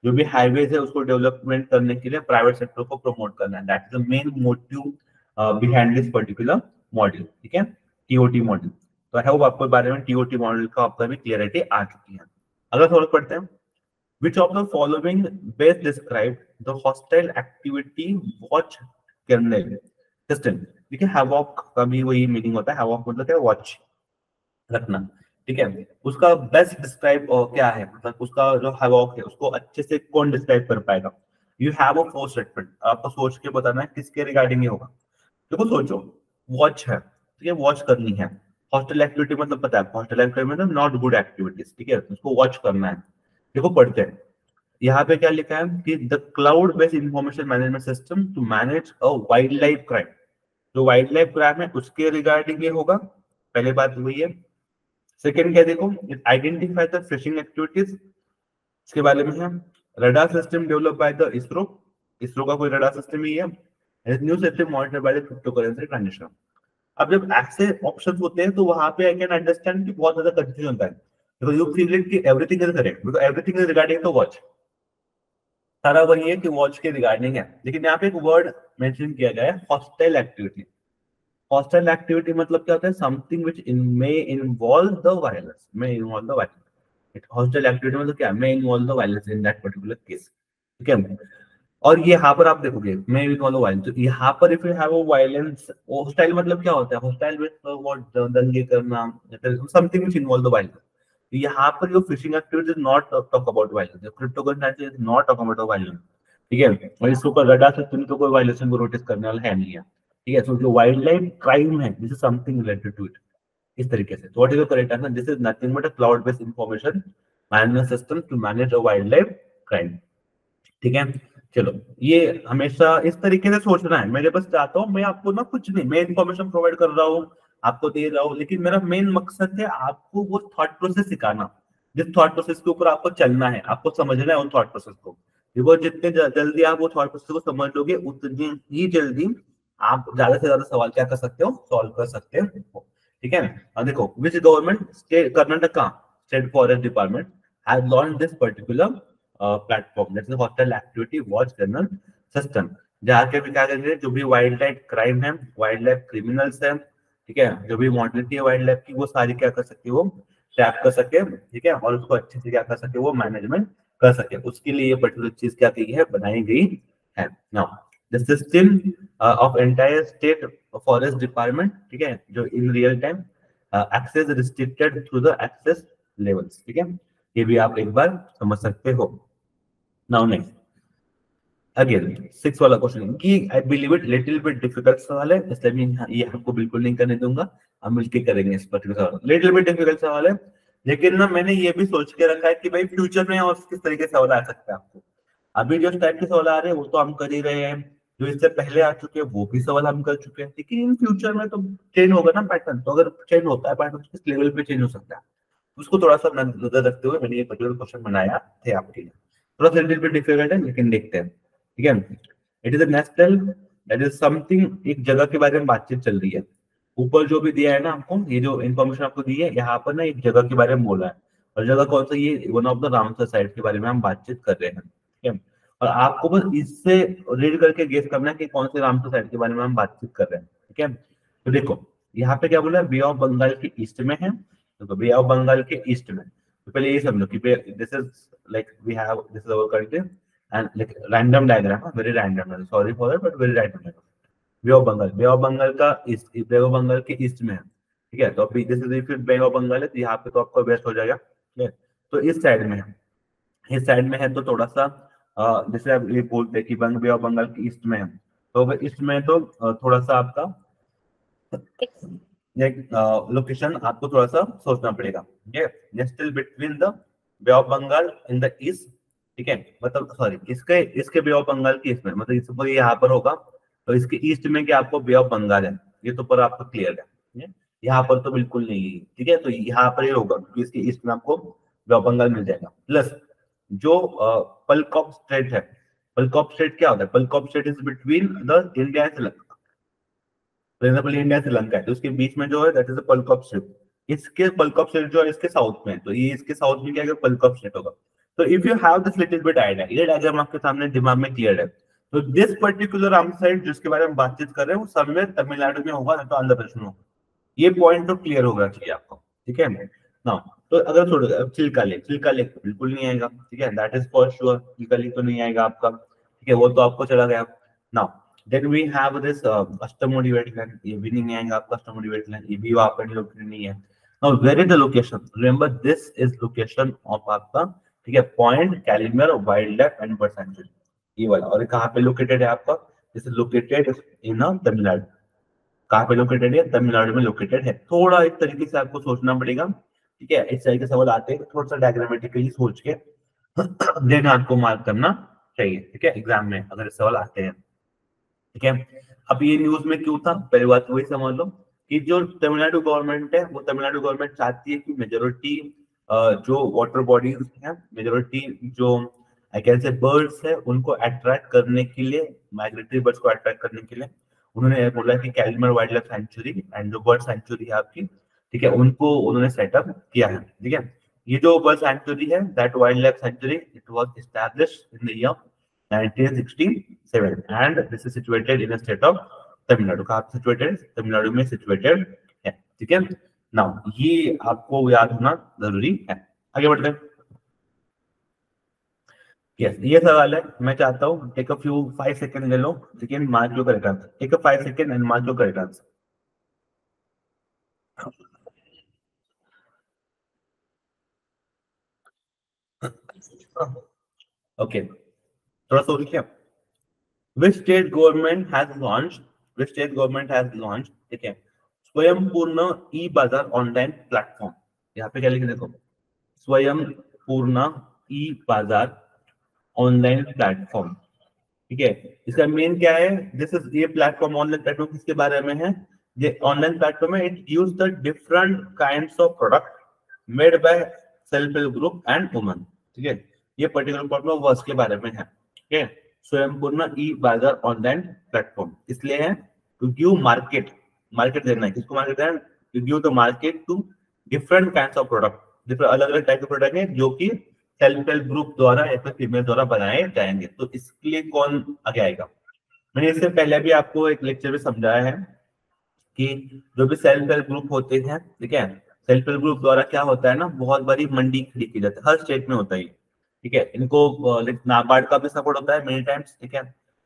जो भी हाईवेज है उसको डेवलपमेंट करने के लिए प्राइवेट सेक्टर को प्रमोट करना है। That is the main motive behind this particular model, ठीक है, टीओटी मॉडल। तो आई होप आपको बारे में टीओटी मॉडल का आपका भी क्लियरिटी आ चुकी है। अगर थोड़ा पढ़ते हैं, which of the following best describe the hostile activity watch kernel system? ठीक है, हैवॉक का भी वही मीनिंग होता है, हैवॉक मतलब क्या, वॉच रखना, ठीक है। उसका बेस्ट डिस्क्राइब क्या है, मतलब उसका जो हैवॉक है उसको अच्छे से कौन डिस्क्राइब कर पाएगा? You have a four statement, आपको सोच के बताना है किसके रिगार्डिंग ये होगा। देखो सोचो, वॉच है, ठीक है, वॉच करनी है। हॉस्टल एक्टिविटी मतलब पता है, हॉस्टल एक्टिविटी मतलब नॉट गुड एक्टिविटीज, ठीक है, उसको वॉच करना है। देखो पढ़ते हैं, यहाँ पे क्या लिखा है कि the cloud based information management system to manage a wild life crime. जो वाइल्ड लाइफ क्राइम है उसके रिगार्डिंग ये होगा, पहले बात वही है। सेकेंड क्या देखो, आइडेंटिफाई द फिशिंग एक्टिविटीज, इसके बारे में है। Radar system develop by the ISRO, ISRO का कोई रडार सिस्टम ही है। New system monitor by the crypto currency transaction. अब जब ऐसे ऑप्शन होते हैं तो वहां पे आई कैन अंडरस्टैंड कि बहुत ज्यादा कंफ्यूजन होता है, बिकॉज यू फील इट कि everything is correct, because everything is regarding the watch, सारा वही है कि वॉच के रिगार्डिंग है। लेकिन यहाँ पे एक वर्ड मेंशन किया गया है, हॉस्टाइल एक्टिविटी। हॉस्टाइल एक्टिविटी मतलब क्या होता है, something which in may involve the violence, may involve the violence. Hostile activity मतलब क्या, may involve the violence in that particular case, ठीक है। और ये यहाँ पर आप देखोगे मे इन्वॉल्व वायलेंस, तो यहाँ पर if you have a violence, hostile मतलब क्या होता है, हॉस्टाइल विद व्हाट, दंगे करना, something which involve the violence. यहाँ पर जो fishing activity is not talk about violence, crypto currency is not talk about violence, ठीक है। और इसके ऊपर रडार सिस्टम तो कोई वायलेशन को नोटिस करने वाला है नहीं है, ठीक है। सो जो वाइल्ड लाइफ क्राइम है, this is something related to it, इस तरीके से। What is the correct answer, this is nothing but a cloud based information management system to manage a wild life crime, ठीक है। चलो, ये हमेशा इस तरीके से सोचना है। मैं बस चाहता हूँ, मैं आपको ना कुछ नहीं, मैं इन्फॉर्मेशन प्रोवाइड कर रहा हूँ, आपको दे रहा हूँ, लेकिन मेरा मेन मकसद है आपको वो थॉट प्रोसेस सिखाना, जिस थॉट प्रोसेस के ऊपर आपको चलना है, आपको समझना है उन थॉट प्रोसेस को। बिकॉज जितने जल्दी आप वो थॉट प्रोसेस को समझ लोगे, उतनी ही जल्दी आप ज्यादा से ज्यादा सवाल क्या कर सकते हो, सॉल्व कर सकते हो, ठीक है। अब देखो, which government, state Karnataka state forest department has launch this particular platform, that is hostile activity watch general system. जहाँ के भी क्या करेंगे, जो भी वाइल्ड लाइफ क्राइम है, वाइल्ड लाइफ क्रिमिनल्स है, ठीक है, जो भी मॉडलिटी है वाइल्ड लाइफ की, वो सारी क्या कर सकती है, वो टैप कर सके, ठीक है, और उसको अच्छे से क्या कर सके, वो मैनेजमेंट कर सके। उसके लिए ये पर्टिकुलर चीज क्या की है, बनाई गई है। Now the system of entire state forest department, ठीक है, जो in real time access restricted through the access levels, ठीक है, ये भी आप एक बार समझ सकते हो। नाउ नेक्स्ट, अगेन सिक्स वाला क्वेश्चन कि I believe it little bit difficult सवाल है, इसलिए मैं ये आपको बिल्कुल नहीं करने दूंगा, हम मिलके करेंगे इस पर्टिकुलर सवाल। लिटिल बिट डिफिकल्ट सवाल है, लेकिन ना मैंने ये भी सोच के रखा है कि भाई फ्यूचर में और किस तरीके से सवाल आ सकता है आपको। अभी जो टाइप के सवाल आ रहे हैं वो तो हम कर ही रहे हैं, जो इससे पहले आ चुके हैं वो भी सवाल हम कर चुके हैं, लेकिन इन फ्यूचर में तो चेंज होगा ना पैटर्न। तो अगर चेंज होता है पैटर्न, किस लेवल पे चेंज हो सकता है, उसको थोड़ा सा नजर रखते हुए मैंने ये पर्टिकुलर क्वेश्चन बनाया थे आपके लिए। थोड़ा सा लिटिल बिट डिफिकल्ट है, लेकिन देखते हैं, ठीक है। It is a national, that is something, एक जगह के बारे में बातचीत चल रही है। ऊपर जो भी दिया है ना आपको, ये जो इन्फॉर्मेशन आपको दी है, यहाँ पर ना एक जगह के बारे में बोला है, और जगह कौन सा, ये one of the Ramsar site के बारे में हम बातचीत कर रहे हैं, ठीक है। और आपको बस इससे रीड करके गेस करना है कि कौन से रामसर साइट के बारे में हम बातचीत कर रहे हैं, ठीक है। तो देखो यहाँ पे क्या बोला है, बे ऑफ बंगाल के ईस्ट में है, तो बे ऑफ बंगाल के ईस्ट में, तो पहले ये समझो कि this is like we have, this is our country and like random diagram, very random, sorry for that, but very random. Bay of Bengal, bay of Bengal का ईस्ट, बे ऑफ बंगाल के ईस्ट में है, ठीक है। तो अभी this is if bay of Bengal है, तो यहाँ पे तो आपका वेस्ट हो जाएगा, ठीक है। तो इस साइड में है, इस साइड में है, तो थोड़ा सा जैसे आप ये बोलते हैं कि बे ऑफ बंगाल के ईस्ट में है, तो अगर ईस्ट में है तो थोड़ा सा आपका लोकेशन आपको थोड़ा सा सोचना पड़ेगा, ठीक है। Still between the bay of Bengal in the east, ठीक है, मतलब सॉरी, इसके इसके बे ऑफ बंगाल के ईस्ट में, मतलब इस पर यहाँ पर होगा, तो इसके ईस्ट में क्या आपको बे ऑफ बंगाल है, ये तो पर आपको क्लियर है, ठीक है? यहाँ पर तो बिल्कुल नहीं है, ठीक है। तो यहाँ पर ही होगा, क्योंकि इसके ईस्ट में आपको बे ऑफ बंगाल मिल जाएगा। प्लस जो पलकॉप स्ट्रेट है, पलकॉप स्ट्रेट क्या होता है, Palk strait is between the India and Sri Lanka. For example India Sri Lanka है, तो उसके बीच में जो है that is a Palk strip. इसके पल्कॉप स्ट्रिप जो है इसके साउथ में है, तो ये इसके साउथ में क्या है, पल्कॉप स्ट्रिप होगा। तो if you have this little bit idea, ये डायग्राम आपके सामने दिमाग में क्लियर है, तो दिस पर्टिकुलर आर्म साइड जिसके बारे में बातचीत कर रहे हैं वो समवेयर तमिलनाडु में होगा, तो आंध्र प्रदेश में होगा। ये पॉइंट तो क्लियर होगा चाहिए आपको, ठीक है ना। तो अगर छोड़ो चिल्का लेक, चिल्का लेक बिल्कुल नहीं आएगा, ठीक है, that is for sure, Chilka lake तो नहीं आएगा आपका, ठीक है, वो तो आपको चला गया। Now then we have this Ashtamudi wetland, ये भी नहीं आएगा आपका, अष्टमुडी वेटलैंड ये भी वहां पर लोकेटेड नहीं है। Now where is the location, remember this is location of आपका, ठीक है, point Calimere wildlife and bird sanctuary, ये वाला। और कहाँ पे लोकेटेड है आपका, this is located in Tamil Nadu. कहाँ पे लोकेटेड है, तमिलनाडु में लोकेटेड है। थोड़ा एक तरीके से आपको सोचना पड़ेगा, ठीक है, इस तरह के सवाल आते हैं, थोड़ा सा डायग्रामेटिकली सोच के देन आपको मार्क करना चाहिए, ठीक है, एग्जाम में अगर सवाल आते हैं, ठीक है। अब ये न्यूज में क्यों था, पहली बात वही समझ लो कि जो तमिलनाडु गवर्नमेंट है, वो तमिलनाडु गवर्नमेंट चाहती है कि मेजोरिटी जो वाटर बॉडीज हैं, मेजोरिटी जो आई कैन से बर्ड्स है, उनको अट्रैक्ट करने के लिए, माइग्रेटरी बर्ड्स को अट्रैक्ट करने के लिए उन्होंने बोला कि Calimere wild life sanctuary and जो बर्ड सेंचुरी है आपकी, ठीक है, उनको उन्होंने सेटअप किया है, ठीक है। ये जो बर्ड सेंचुरी है, that wild life sanctuary, it was established in the year 1967 and this is situated in the state of Tamil Nadu. कहाँ सिचुएटेड, तमिलनाडु में सिचुएटेड है, ठीक है। नाउ ये आपको याद होना जरूरी है। आगे बढ़ते हैं। यस, ये सवाल है, मैं चाहता हूँ टेक अ फ्यू 5 सेकंड ले लो, ठीक है, mark your correct answer, take a 5 second and mark your correct answer. Okay, थोड़ा सोच लिया। Which state government has launched, which state government has launched, ठीक है, स्वयंपूर्ण ई बाजार ऑनलाइन प्लेटफॉर्म। यहाँ पे क्या लिखे देखो, स्वयंपूर्ण ई बाजार ऑनलाइन प्लेटफॉर्म, ठीक है। इसका मेन क्या है, दिस इज, ये प्लेटफॉर्म, ऑनलाइन प्लेटफॉर्म किसके बारे में है, ये ऑनलाइन प्लेटफॉर्म है, it use the different kinds of product made by self help group and women, ठीक है। ये पर्टिकुलर प्लेटफॉर्म वर्क के बारे में है, ठीक है। स्वयंपूर्ण ई बाजार ऑनलाइन प्लेटफॉर्म इसलिए है टू गिव मार्केट, मार्केट देना है, किसको मार्केट देना है, to give the market to different kinds of product, different अलग अलग टाइप के प्रोडक्ट है जो कि सेल्फ हेल्प ग्रुप द्वारा या फिर फीमेल द्वारा बनाए जाएंगे। तो इसके लिए कौन आगे आएगा, मैंने इससे पहले भी आपको एक लेक्चर में समझाया है कि जो भी सेल्फ हेल्प ग्रुप होते हैं, ठीक है, सेल्फ हेल्प ग्रुप द्वारा क्या होता है ना, बहुत बड़ी मंडी खड़ी की जाती है, हर स्टेट में होता है, ठीक है। इनको नाबार्ड का भी सपोर्ट होता है मेनी टाइम्स, ठीक है,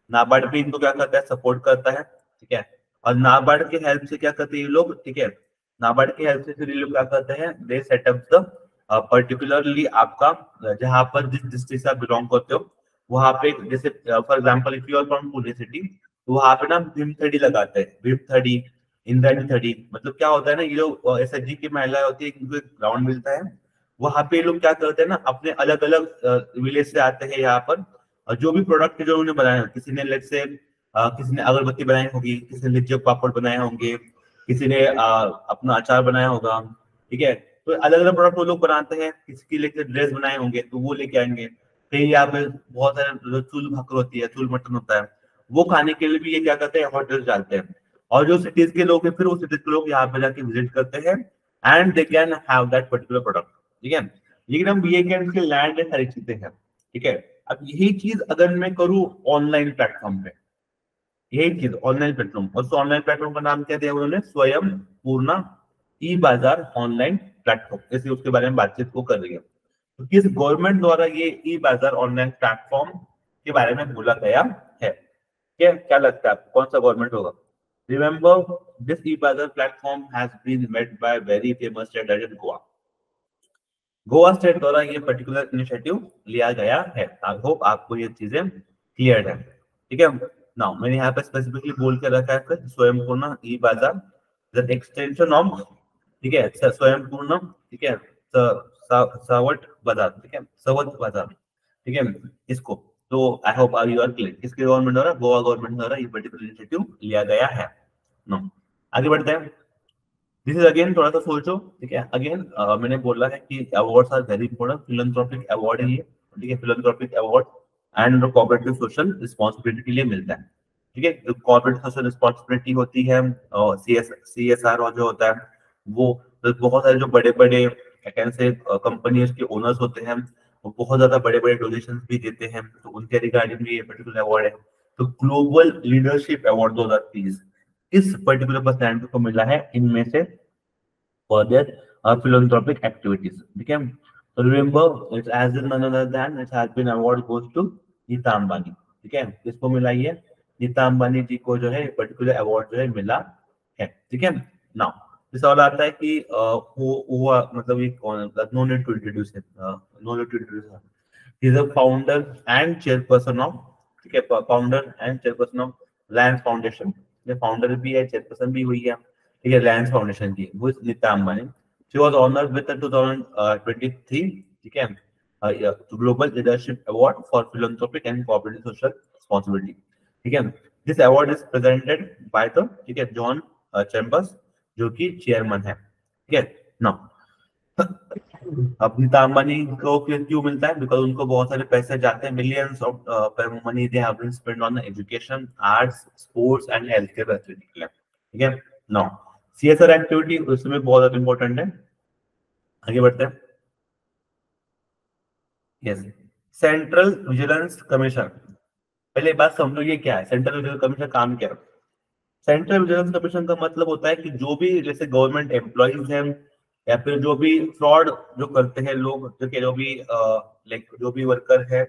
नाबार्ड भी इनको क्या करता है, सपोर्ट करता है, ठीक है। और नाबार्ड के हेल्प से क्या करते हैं ये लोग, ठीक है, नाबार्ड की हेल्प से फिर ये लोग क्या करते हैं, दे सेटअप द पर्टिकुलरली आपका जहां पर जिस डिस्ट्रिक्ट से आप बिलोंग करते हो वहां पे, जैसे for example if you are from Pune city, तो वहां पे ना भीम 30 लगाते हैं, भीम 30, इंद्रायणी 30, मतलब क्या होता है ना, ये लोग एसएचजी की महिलाएं होती है, इनको एक ग्राउंड मिलता है, वहां पे लोग क्या करते हैं ना, अपने अलग अलग विलेज से आते हैं यहाँ पर, और जो भी प्रोडक्ट जो उन्होंने बनाए, किसी ने लेट से किसी ने अगरबत्ती बनाई होगी, किसी ने लिज्जत पापड़ बनाए होंगे, किसी ने अपना अचार बनाया होगा, ठीक है। तो अलग अलग प्रोडक्ट वो लोग बनाते हैं, किसी के लिए ड्रेस बनाए होंगे तो वो लेके आएंगे। कहीं यहाँ पे बहुत सारे चूल भाकर होती है, चूल मटन होता है, वो खाने के लिए भी ये क्या करते हैं, होटल डालते हैं, और जो सिटीज के लोग हैं फिर वो सिटीज के लोग यहाँ पे जाके विजिट करते हैं and they can have that particular product, ठीक है। लेकिन हम ये कैन के लैंड है, सारी चीजें हैं, ठीक है। अब यही चीज अगर मैं करूँ ऑनलाइन प्लेटफॉर्म पे, यही चीज ऑनलाइन प्लेटफॉर्म, और तो ऑनलाइन प्लेटफॉर्म का नाम क्या दिया उन्होंने, स्वयंपूर्ण ई बाजार ऑनलाइन प्लेटफॉर्म, इसलिए उसके बारे में बातचीत को कर रही है। तो किस गवर्नमेंट द्वारा ये ई बाजार ऑनलाइन प्लेटफॉर्म के बारे में बोला गया है, क्या लगता है आपको कौन सा गवर्नमेंट होगा? Remember this e bazaar platform has been made by very famous state that is Goa. Goa state द्वारा ये पर्टिकुलर इनिशिएटिव लिया गया है। आई होप आपको ये चीजें क्लियर है, ठीक है। नाउ मैंने यहाँ पे स्पेसिफिकली बोल के रखा है स्वयंपूर्ण ई बाजार द एक्सटेंशन ऑफ, ठीक है, स्वयंपूर्ण, ठीक है, सावट बाजार, ठीक है, सवत बाजार, ठीक है, इसको। तो I hope you are clear, किसके गवर्नमेंट द्वारा, गोवा गवर्नमेंट द्वारा ये पर्टिकुलर इनिशिएटिव लिया गया है। नो, आगे बढ़ते हैं। दिस इज अगेन, थोड़ा सा सोचो, ठीक है, अगेन मैंने बोला है कि awards are very important, philanthropic award है ये, ठीक है, philanthropic award and corporative social responsibility के लिए मिलता है, ठीक है। जो कॉर्पोरेट सोशल रिस्पांसिबिलिटी होती है, CSR और जो होता है वो, तो बहुत सारे जो बड़े बड़े से कंपनीज के ओनर्स होते हैं वो बहुत ज्यादा बड़े बड़े डोनेशन भी देते हैं, तो उनके रिगार्डिंग भी ये पर्टिकुलर अवार्ड है। तो ग्लोबल लीडरशिप अवार्ड 2023 इस पर्टिकुलर पर्सनालिटी को मिला है इनमें से फॉर देयर philanthropic activities, ठीक है। तो remember it's as in none other than it has been award goes to Nita Ambani, ठीक है। किसको मिला ये? नीता अंबानी जी को जो है पर्टिकुलर अवार्ड जो है मिला है, ठीक है। नाउ इस सवाल आता है कि वो मतलब ये कौन, no need to introduce him, no need to introduce, he is a founder and chairperson of, ठीक है, founder and chairperson of Reliance foundation, ये फाउंडर भी है, चेयरपर्सन भी हुई है, ठीक है, रिलायंस फाउंडेशन की, वो Nita Ambani. She was honoured with 2023, ठीक है, global leadership award for philanthropic and corporate social responsibility, ठीक है। This award is presented by the, ठीक है, जॉन चैम्बर्स, जो कि चेयरमैन है, ठीक है। नाउ अब नीता अंबानी को क्यों मिलता है? बिकॉज उनको बहुत सारे पैसे जाते हैं, millions of money they have been spent on education, arts, sports and health care facility के लिए, ठीक है। नाउ सीएसआर एक्टिविटी उसमें बहुत ज्यादा इंपॉर्टेंट है, आगे बढ़ते हैं। यस, सेंट्रल विजिलेंस कमीशन, पहले बात समझो ये क्या है, सेंट्रल विजिलेंस कमीशन काम क्या है? सेंट्रल विजिलेंस कमीशन का मतलब होता है कि जो भी जैसे गवर्नमेंट एम्प्लॉइज हैं या फिर जो भी फ्रॉड जो करते हैं लोग, जो भी लाइक जो भी वर्कर है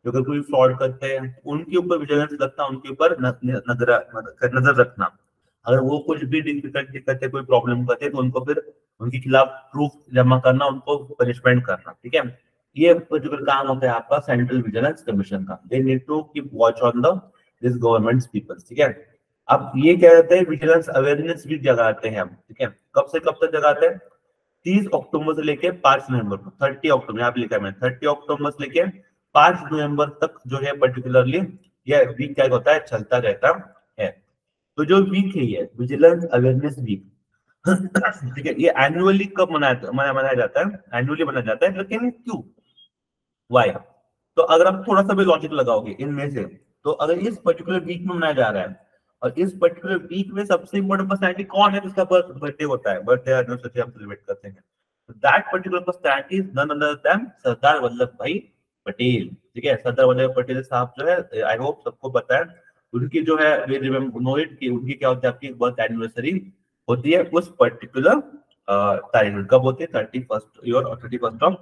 जो कि कोई फ्रॉड करते हैं, उनके ऊपर विजिलेंस रखना, उनके ऊपर नजर रखना। अगर वो कुछ भी डिफिकल्टी करते, कोई प्रॉब्लम करते, तो उनको फिर उनके खिलाफ प्रूफ जमा करना, उनको पनिशमेंट करना, ठीक है। ये पर्टिकुलर काम होता है आपका सेंट्रल विजिलेंस कमीशन का। They need to keep watch on the this governments peoples, ठीक है। अब ये क्या कहते हैं, विजिलेंस अवेयरनेस भी जगाते हैं हम, ठीक है। कब से कब तक जगाते हैं? 30 अक्टूबर से लेके 5 नवंबर को, 30 अक्टूबर यहाँ पे लिखा है मैंने, 30 अक्टूबर से लेके 5 नवंबर तक जो है पर्टिकुलरली यह वीक क्या होता है, चलता रहता है। तो जो वीक है ये विजिलेंस अवेयरनेस वीक, ठीक है, ये एनुअली कब मनाया जाता है? एनुअली मनाया जाता है, लेकिन क्यों, वाई? तो अगर आप थोड़ा सा भी लॉजिक लगाओगे इनमें से, तो अगर इस पर्टिकुलर वीक में मनाया जा रहा है और इस पर्टिकुलर वीक में सबसे इंपॉर्टेंट पर्सनैलिटी कौन है जिसका बर्थडे होता है, बर्थडे एनिवर्सरी हम सेलिब्रेट करते हैं, that particular personality is none other than Sardar Vallabh Bhai Patel, ठीक है। सरदार वल्लभ पटेल साहब जो है, आई होप सबको पता है, उनकी जो है वी रिमेंबर नो इट कि उनकी क्या होती है, आपकी बर्थ एनिवर्सरी होती है उस पर्टिकुलर तारीख, कब होती है? 31st ईयर और 31st ऑफ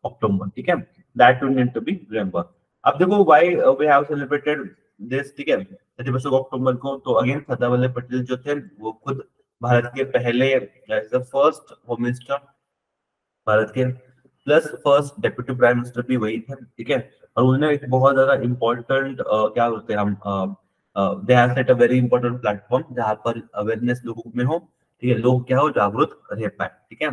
अक्टूबर, ठीक है। That you need to be remember. अब देखो why we have celebrated this, ठीक है, 31st अक्टूबर को। तो अगेन सरदार वल्लभ पटेल जो थे वो खुद भारत के पहले फर्स्ट होम मिनिस्टर, भारत के plus first deputy prime minister भी वही थे, ठीक है। और उन्होंने एक बहुत ज्यादा इम्पोर्टेंट क्या बोलते हैं हम, they have set a very important platform जहां पर अवेयरनेस लोगों में हो, ठीक है, लोग क्या हो, जागरूक रह पाए, ठीक है।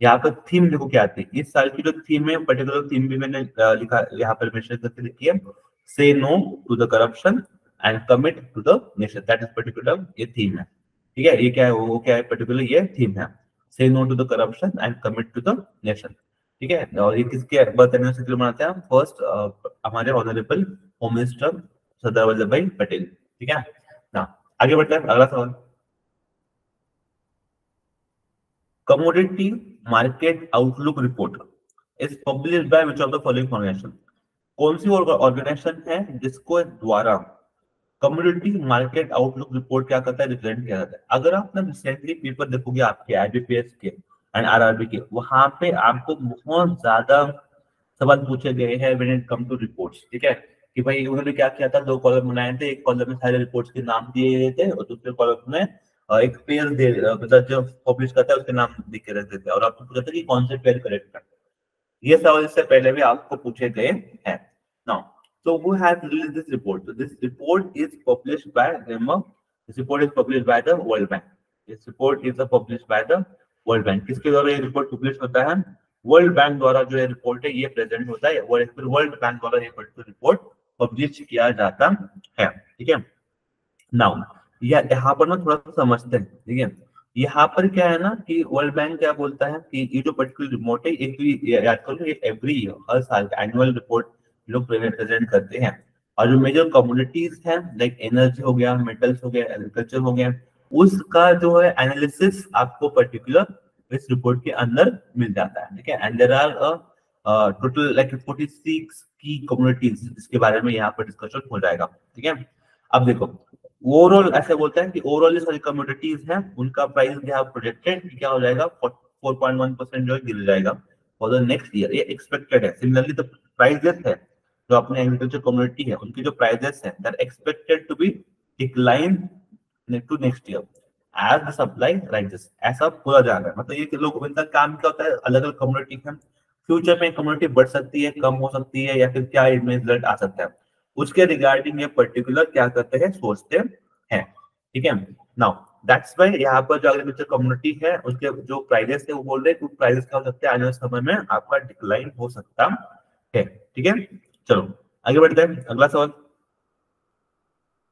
यहाँ पर थीम देखो क्या आती है, इस साल की जो थीम है, पर्टिकुलर थीम भी मैंने लिखा यहाँ पर मेंशन करके लिखी है, say no to the corruption and commit to the nation, that is particular ये थीम है, ठीक है। ये क्या है, वो क्या है, पर्टिकुलर ये थीम है, say no to the corruption and commit to the nation, ठीक है। और ये किसके बर्थ एनिवर्सरी मनाते हैं? फर्स्ट हमारे ऑनरेबल होम मिनिस्टर सरदार वल्लभ भाई पटेल, ठीक है ना। आगे बढ़ते हैं, अगला सवाल, commodity market outlook report is published by which of the following organisation, कौन सी ऑर्गेनाइजेशन है जिसको द्वारा कम्युनिटी मार्केट आउटलुक रिपोर्ट क्या करता है, रिप्रेजेंट किया जाता है। अगर आपने रिसेंटली पेपर देखोगे आपके आईबीपीएस के एंड आरआरबी के, वहां पे आपको बहुत ज्यादा सवाल पूछे गए हैं when it come to reports, ठीक है, कि भाई उन्होंने क्या किया था, 2 कॉलम बनाए थे, एक कॉलम में सारे रिपोर्ट्स के नाम दिए गए थे और दूसरे कॉलम में एक पेयर दे, मतलब जो पब्लिश करता है उसके नाम लिख के रख देते हैं, और आपको पूछा था कि कौन से पेयर करेक्ट है। ये सवाल इससे पहले भी आपको पूछे गए हैं। Now so who has released this report? So this report is published by, remember, this report is published by the World Bank. This report is published by the World Bank. किसके द्वारा ये रिपोर्ट पब्लिश होता है? वर्ल्ड बैंक द्वारा जो ये रिपोर्ट है ये प्रेजेंट होता है, और फिर वर्ल्ड बैंक द्वारा ये रिपोर्ट पब्लिश किया जाता है, ठीक है। नाउ यहाँ पर ना थोड़ा सा समझते हैं, ठीक है। यहाँ पर क्या है ना कि वर्ल्ड बैंक क्या बोलता है कि ये जो पर्टिकुलर रिपोर्ट है, एक याद करो, ये एवरी ईयर, हर साल का एनुअल रिपोर्ट लोग प्रेजेंट करते हैं, और जो मेजर कम्युनिटीज हैं लाइक एनर्जी हो गया, मेटल्स हो गया, एग्रीकल्चर हो गया, उसका जो है एनालिसिस आपको पर्टिकुलर इस रिपोर्ट के अंदर मिल जाता है, ठीक है। And there are total like 46 की कम्युनिटीज इसके बारे में यहाँ पर डिस्कशन हो जाएगा, ठीक है। अब देखो ओवरऑल ऐसे बोलते हैं कि ओवरऑल जो सारी कम्युनिटीज हैं उनका प्राइस यहाँ प्रोजेक्टेड क्या हो जाएगा 4.1% जो गिर जाएगा फॉर द नेक्स्ट ईयर, ये एक्सपेक्टेड है। सिमिलरली द प्राइसेस है जो अपने एग्रीकल्चर कम्युनिटी है उनकी जो प्राइसेस है that expected to be decline to next year as the supply rises, ऐसा पूरा जा रहा है। मतलब ये लोग इनका काम क्या होता है, अलग अलग कम्युनिटी है, फ्यूचर में कम्युनिटी बढ़ सकती है, कम हो सकती है, या फिर क्या इनमें रिजल्ट आ सकता है, उसके रिगार्डिंग ये पर्टिकुलर क्या करते हैं, सोचते हैं, ठीक है। नाउ दैट्स व्हाई यहाँ पर जो एग्रीकल्चर कम्युनिटी है उसके जो प्राइसेस है वो बोल रहे हैं कि प्राइसेस क्या हो सकते हैं आने वाले समय में आपका डिक्लाइन हो सकता है, ठीक है। चलो आगे बढ़ते हैं, अगला सवाल,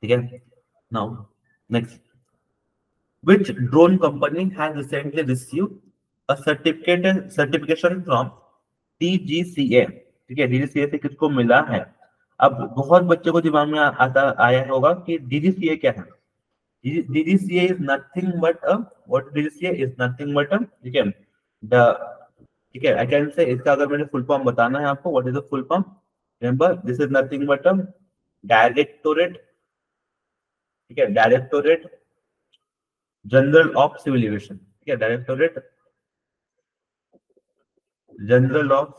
ठीक है। Now next, which drone company has recently received a certification from DGCA, ठीक है। DGCA से किसको मिला है? अब बहुत बच्चों को दिमाग में आता आया होगा कि DGCA क्या है। DGCA is nothing but a what DGCA is nothing but a, ठीक है, the, ठीक है, आई कैन से इसका अगर मैंने फुल फॉर्म बताना है आपको, what is the full form, remember this is nothing but a directorate, ठीक है, directorate general of civil aviation, ठीक है, directorate general of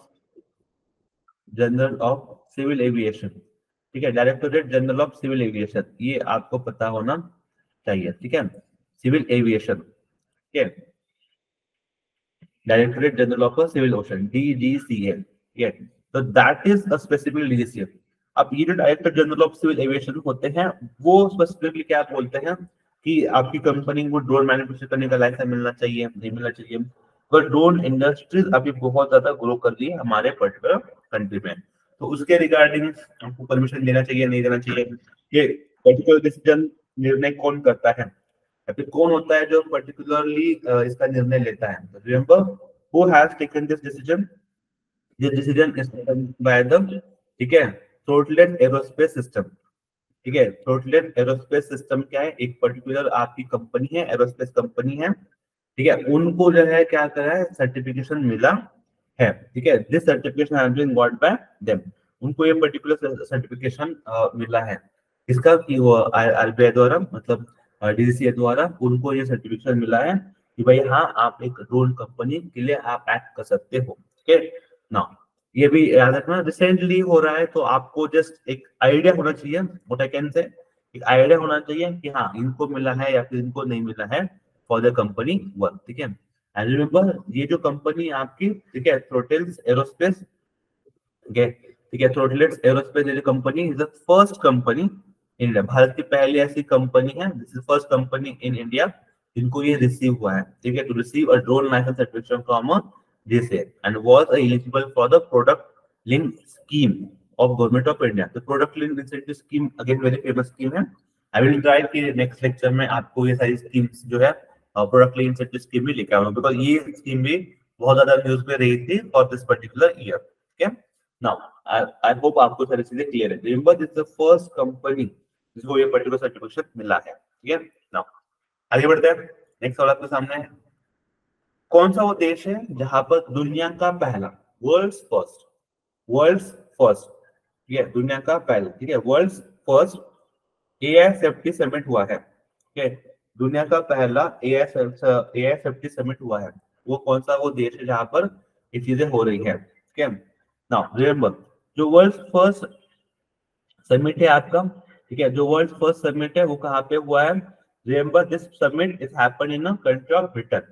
civil aviation, ठीक है, directorate general of civil aviation, ये आपको पता होना चाहिए, ठीक है, सिविल एविएशन, ठीक है, directorate general of civil ocean DGCA, ठीक है। तो that is a specific DGCA। अब ये जो director general of civil aviation होते हैं वो स्पेसिफिकली क्या बोलते हैं कि आपकी कंपनी को ड्रोन मैन्युफैक्चर करने का लाइसेंस मिलना चाहिए, नहीं मिलना चाहिए। पर ड्रोन इंडस्ट्रीज अभी बहुत ज्यादा ग्रो कर रही है हमारे पर्टिकुलर कंट्री में, तो उसके रिगार्डिंग आपको परमिशन देना चाहिए, नहीं देना चाहिए, ये पर्टिकुलर डिसीजन निर्णय कौन करता है, या फिर कौन होता है जो पर्टिकुलरली इसका निर्णय लेता है। Remember who has taken this decision, this decision is taken by the, ठीक है, थ्रोटलेट एरोस्पेस सिस्टम, ठीक है। थ्रोटलेट एरोस्पेस सिस्टम क्या है, एक पर्टिकुलर आपकी कंपनी है, एरोस्पेस कंपनी है, ठीक है, उनको जो है क्या करा है, सर्टिफिकेशन मिला है, ठीक है, this certification has been got by them, उनको ये पर्टिकुलर सर्टिफिकेशन मिला है, इसका कि वो आरबीआई द्वारा, मतलब DGCA द्वारा उनको ये सर्टिफिकेशन मिला है कि भाई हाँ आप एक ड्रोन कंपनी के लिए आप एक्ट कर सकते हो, ठीक है ना। ये भी याद रखना रिसेंटली हो रहा है, तो आपको जस्ट एक आइडिया होना चाहिए, व्हाट आई कैन से, एक आइडिया होना चाहिए कि हाँ इनको मिला है या फिर इनको नहीं मिला है फॉर द कंपनी वर्क, ठीक है। एंड रिमेंबर ये जो कंपनी आपकी, ठीक है, थ्रोटल्स एरोस्पेस, ठीक है, थ्रोटलेट्स एरोस्पेस ये company is the first company in India, भारत की पहली ऐसी कंपनी है, this is first company in India जिनको ये रिसीव हुआ है, ठीक है, to receive a drone licence certification from DGCA and was eligible for the product link scheme of government of India। तो product link incentive scheme again very famous scheme है। I will try कि next lecture में आपको ये सारी schemes जो है product link incentive scheme भी लेकर आऊंगा, because ये scheme भी बहुत ज्यादा न्यूज में रही थी for this particular year, ठीक है। Now I hope आपको सारी चीजें क्लियर है। Remember this is the first company जिसको ये particular सर्टिफिकेशन मिला है, ठीक है। Now आगे बढ़ते हैं, नेक्स्ट सवाल आपके सामने है, कौन सा वो देश है जहां पर दुनिया का पहला वर्ल्ड्स फर्स्ट, ठीक है, दुनिया का पहला, ठीक है, world's first AI safety summit हुआ है, ठीक है, दुनिया का पहला AI सेफ्टी समिट हुआ है, वो कौन सा वो देश है जहां पर ये चीजें हो रही है, ठीक है। नाउ रिमेंबर जो वर्ल्ड फर्स्ट समिट है आपका, ठीक है, जो वर्ल्ड फर्स्ट समिट है वो कहाँ पे हुआ है, remember this summit is happen in a country of Britain,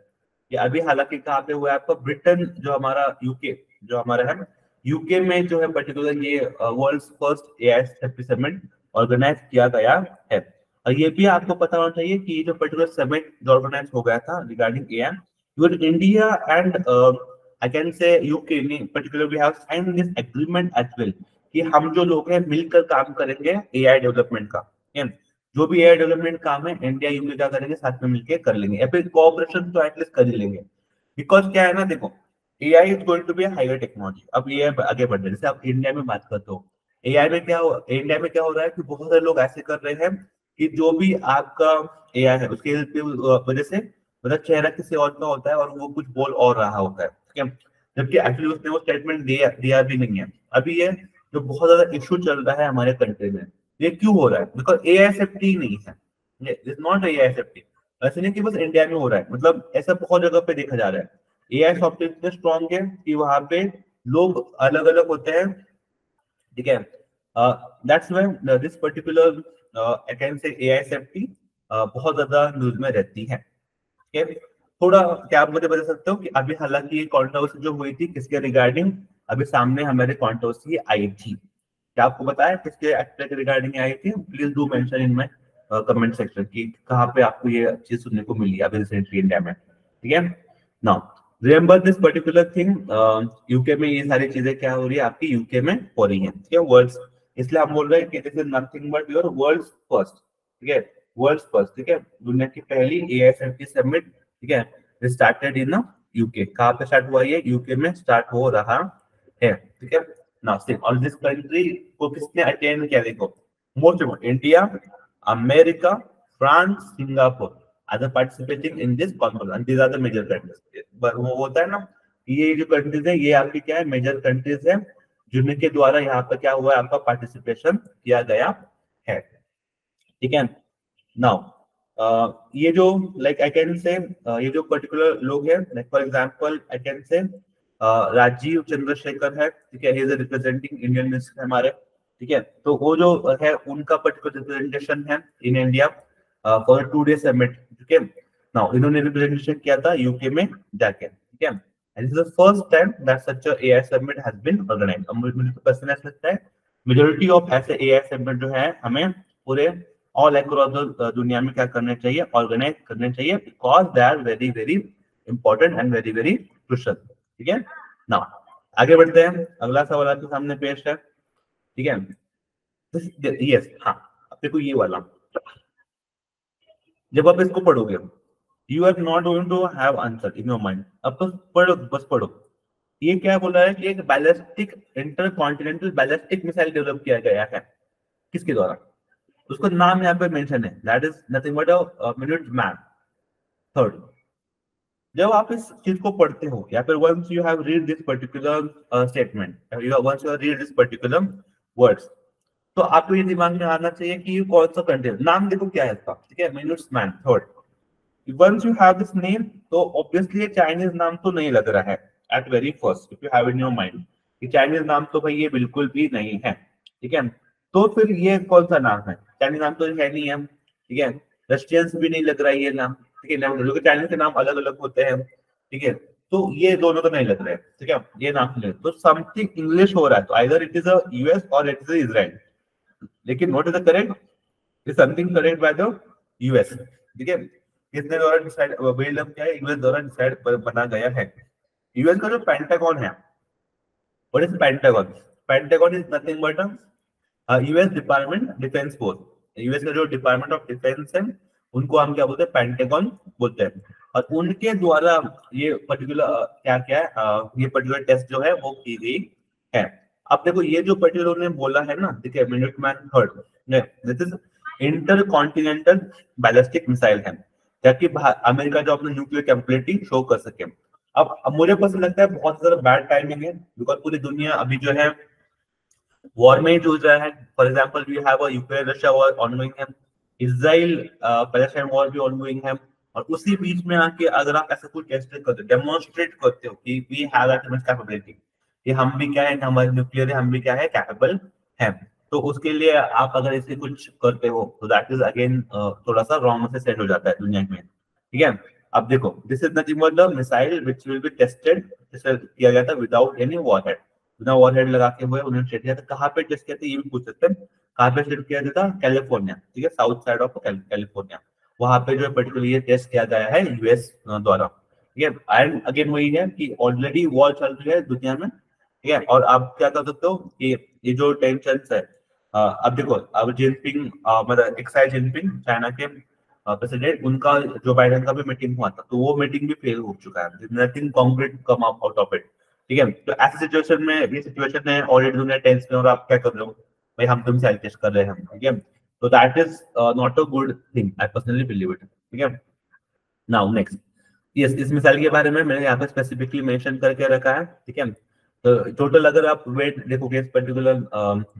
ये अभी हालांकि कहाँ पे हुआ है आपका, ब्रिटेन जो हमारा यूके जो हमारा है, यूके में जो है पर्टिकुलर ये world first AI safety summit organise किया गया है। और ये भी आपको पता होना चाहिए कि जो पर्टिकुलर समिट जो ऑर्गेनाइज हो गया था regarding AI with India and I can say UK particular we have signed this agreement as well कि हम जो लोग हैं मिलकर काम करेंगे AI डेवलपमेंट का, जो भी AI डेवलपमेंट काम है इंडिया यूके क्या करेंगे, साथ में मिलकर कर लेंगे, या फिर कोऑपरेशन तो एटलीस्ट कर ही लेंगे। बिकॉज क्या है ना, देखो AI is going to be higher technology, अब ये आगे बढ़ रहे हैं, जैसे आप इंडिया में बात करते हो AI में इंडिया में क्या हो रहा है कि बहुत सारे लोग ऐसे कर रहे हैं कि जो भी आपका AI है उसके वजह से मतलब चेहरा किसी और का होता है और वो कुछ बोल और रहा होता है, ठीक है। जबकि एक्चुअली उसने वो स्टेटमेंट दिया भी नहीं है। अभी ये जो बहुत ज्यादा इशू चल रहा है हमारे कंट्री में, ये क्यों हो रहा है? बिकॉज एआई सेफ्टी नहीं है, इट्स नॉट एआई सेफ्टी। ऐसे नहीं कि बस इंडिया में हो रहा है, मतलब ऐसा बहुत जगह पे देखा जा रहा है। एआई सॉफ्टवेयर इतने स्ट्रॉन्ग है कि वहां पे लोग अलग अलग होते हैं, ठीक है। That's why this particular I can से एआई सेफ्टी बहुत ज्यादा न्यूज में रहती है, ठीक है। थोड़ा क्या आप मुझे बता सकते हो कि अभी हालांकि ये कॉन्ट्रोवर्सी जो हुई थी किसके रिगार्डिंग, अभी सामने हमारे कॉन्ट्रोवर्सी आई थी, क्या आपको पता है किसके एक्टर के रिगार्डिंग आई थी? Please do mention in my comment section कि कहाँ पे आपको ये चीज सुनने को मिली अभी रिसेंटली इंडिया में, ठीक है। Now remember this particular thing, UK में ये सारी चीजें क्या हो रही है आपकी यूके में हो रही है, ठीक है। वर्ल्ड्स, इसलिए हम बोल रहे हैं कि this is nothing but your world's first, ठीक है, वर्ल्ड्स फर्स्ट, ठीक है। दुनिया की पहली एआई सेफ्टी समिट, ठीक है, स्टार्टेड इन यूके। कहाँ पे स्टार्ट हुआ? ये यूके में स्टार्ट हो रहा है, ठीक है। नाउ सी और दिस कंट्री को किसने अटेंड किया? देखो most of India, America, France, Singapore are participating in this conference and these are the major countries. वो होता है ना, ये जो कंट्रीज है ये आपकी क्या है? मेजर कंट्रीज है जिनके द्वारा यहाँ पर क्या हुआ है? आपका पार्टिसिपेशन किया गया है, ठीक है। नाउ ये जो लाइक आई कैन से ये जो पर्टिकुलर लोग हैं, like for example I can say Rajeev Chandrasekhar है, ठीक है, he is representing Indian minister हमारे, ठीक है। तो वो जो है उनका पर्टिकुलर रिप्रेजेंटेशन है in India for 2 day summit, ठीक है। नाउ इन्होंने रिप्रेजेंटेशन किया था यूके में जाके, ठीक है। And this is the first time that such a AI summit has been organised. अब मुझे तो पर्सनली ऐसा लगता है मेजॉरिटी ऑफ ऐसे एआई समिट जो है हमें पूरे ऑल अक्रॉस द दुनिया में क्या करने चाहिए? ऑर्गेनाइज करने चाहिए, because they are very very important and very very crucial, ठीक है। नाउ आगे बढ़ते हैं, अगला सवाल आपके सामने पेश है, ठीक है। यस, हाँ, अब देखो ये वाला, जब आप इसको पढ़ोगे you are not going to have answer in your mind. अब बस पढ़ो, बस पढ़ो। ये क्या बोला है कि एक ballistic inter continental ballistic missile develop किया गया है, किसके द्वारा? उसका नाम यहाँ पे मेंशन है, that is nothing but a minute man. Third, जब आप इस चीज को पढ़ते हो या फिर once you have read this particular statement, once you read this particular words, तो आपको ये दिमाग में आना चाहिए कि ये कौन सा कंट्री, नाम देखो क्या है इसका, ठीक है, minutes man. Third, once you have this name, तो ऑब्वियसली ये चाइनीज नाम तो नहीं लग रहा है at very first, if you have in your mind कि चाइनीज नाम तो भाई ये बिल्कुल भी नहीं है, ठीक है। तो फिर ये कौन सा नाम है? चाइनीज नाम तो है नहीं है, ठीक है। रशियंस भी नहीं लग रहा है ये नाम, ठीक है, क्योंकि चाइनीज के नाम अलग अलग होते हैं, ठीक है। तो ये दोनों तो नहीं लग रहे, ठीक है, ये नाम नहीं, तो समथिंग इंग्लिश हो रहा है, तो either it is a US और इट इज इजराइल, लेकिन what is the correct? Is something correct by the US, ठीक है। किसने द्वारा डिसाइड बिल्डअप किया है? यूएस द्वारा डिसाइड बना गया है। यूएस का जो पेंटागन है, what is pentagon? Pentagon is nothing but US department defence force. US का जो डिपार्टमेंट ऑफ डिफेंस है उनको हम क्या बोलते हैं? पेंटागन बोलते हैं। और उनके द्वारा ये पर्टिकुलर क्या क्या है ये पर्टिकुलर टेस्ट जो है वो की गई है। अब देखो ये जो पर्टिकुलर उन्होंने बोला है ना, ठीक है, minute man third, this is inter continental ballistic missile है, ताकि अमेरिका जो अपना न्यूक्लियर कैपेबिलिटी शो कर सके। अब मुझे पसंद लगता है बहुत ज्यादा बैड टाइमिंग है, बिकॉज पूरी दुनिया अभी जो है वॉर में ही जूझ रहा है। For example we have a Ukraine Russia war ongoing है, इजराइल पैलेस्टाइन वॉर भी ऑनगोइंग है, और उसी बीच में आके अगर आप ऐसा कुछ टेस्ट करते हो, डेमोन्स्ट्रेट करते हो कि we have that much capability, कि हम भी क्या है, हमारे न्यूक्लियर हम भी क्या है, कैपेबल है, तो उसके लिए आप अगर इसे कुछ करते हो तो दैट इज अगेन थोड़ा सा रॉन्ग से सेट हो जाता है दुनिया में, ठीक है। अब देखो this is nothing but the missile which will be tested, जैसे किया गया था विदाउट एनी वॉरहेड, बिना वॉरहेड लगा के हुए उन्होंने टेस्ट किया था। कहाँ पे टेस्ट किया था ये भी पूछ सकते हैं, कहाँ पे टेस्ट किया था? कैलिफोर्निया, ठीक है, साउथ साइड ऑफ कैलिफोर्निया, वहां पे जो है पर्टिकुलर ये टेस्ट किया गया है यूएस द्वारा, ठीक है। एंड अगेन वही है कि ऑलरेडी वॉर चल रही है दुनिया में, ठीक है, और आप क्या कर सकते हो कि ये जो टेंशन है अब देखो, अब जिनपिंग मतलब एक्साई जिनपिंग चाइना के प्रेसिडेंट, उनका जो बाइडेन का भी मीटिंग हुआ था, तो वो मीटिंग भी फेल हो चुका है, nothing concrete come out of it, ठीक है। तो ऐसी सिचुएशन में, ये सिचुएशन है ऑलरेडी दुनिया टेंस में, और आप क्या कर रहे हो भाई? हम तुम सेल्फ टेस्ट कर रहे हैं, ठीक है। तो that is not a good thing, I personally believe it, ठीक है। नाउ नेक्स्ट, यस, इस मिसाइल के बारे में मैंने यहाँ पे स्पेसिफिकली मेंशन करके रखा है, ठीक है। तो टोटल अगर आप वेट देखोगे इस पर्टिकुलर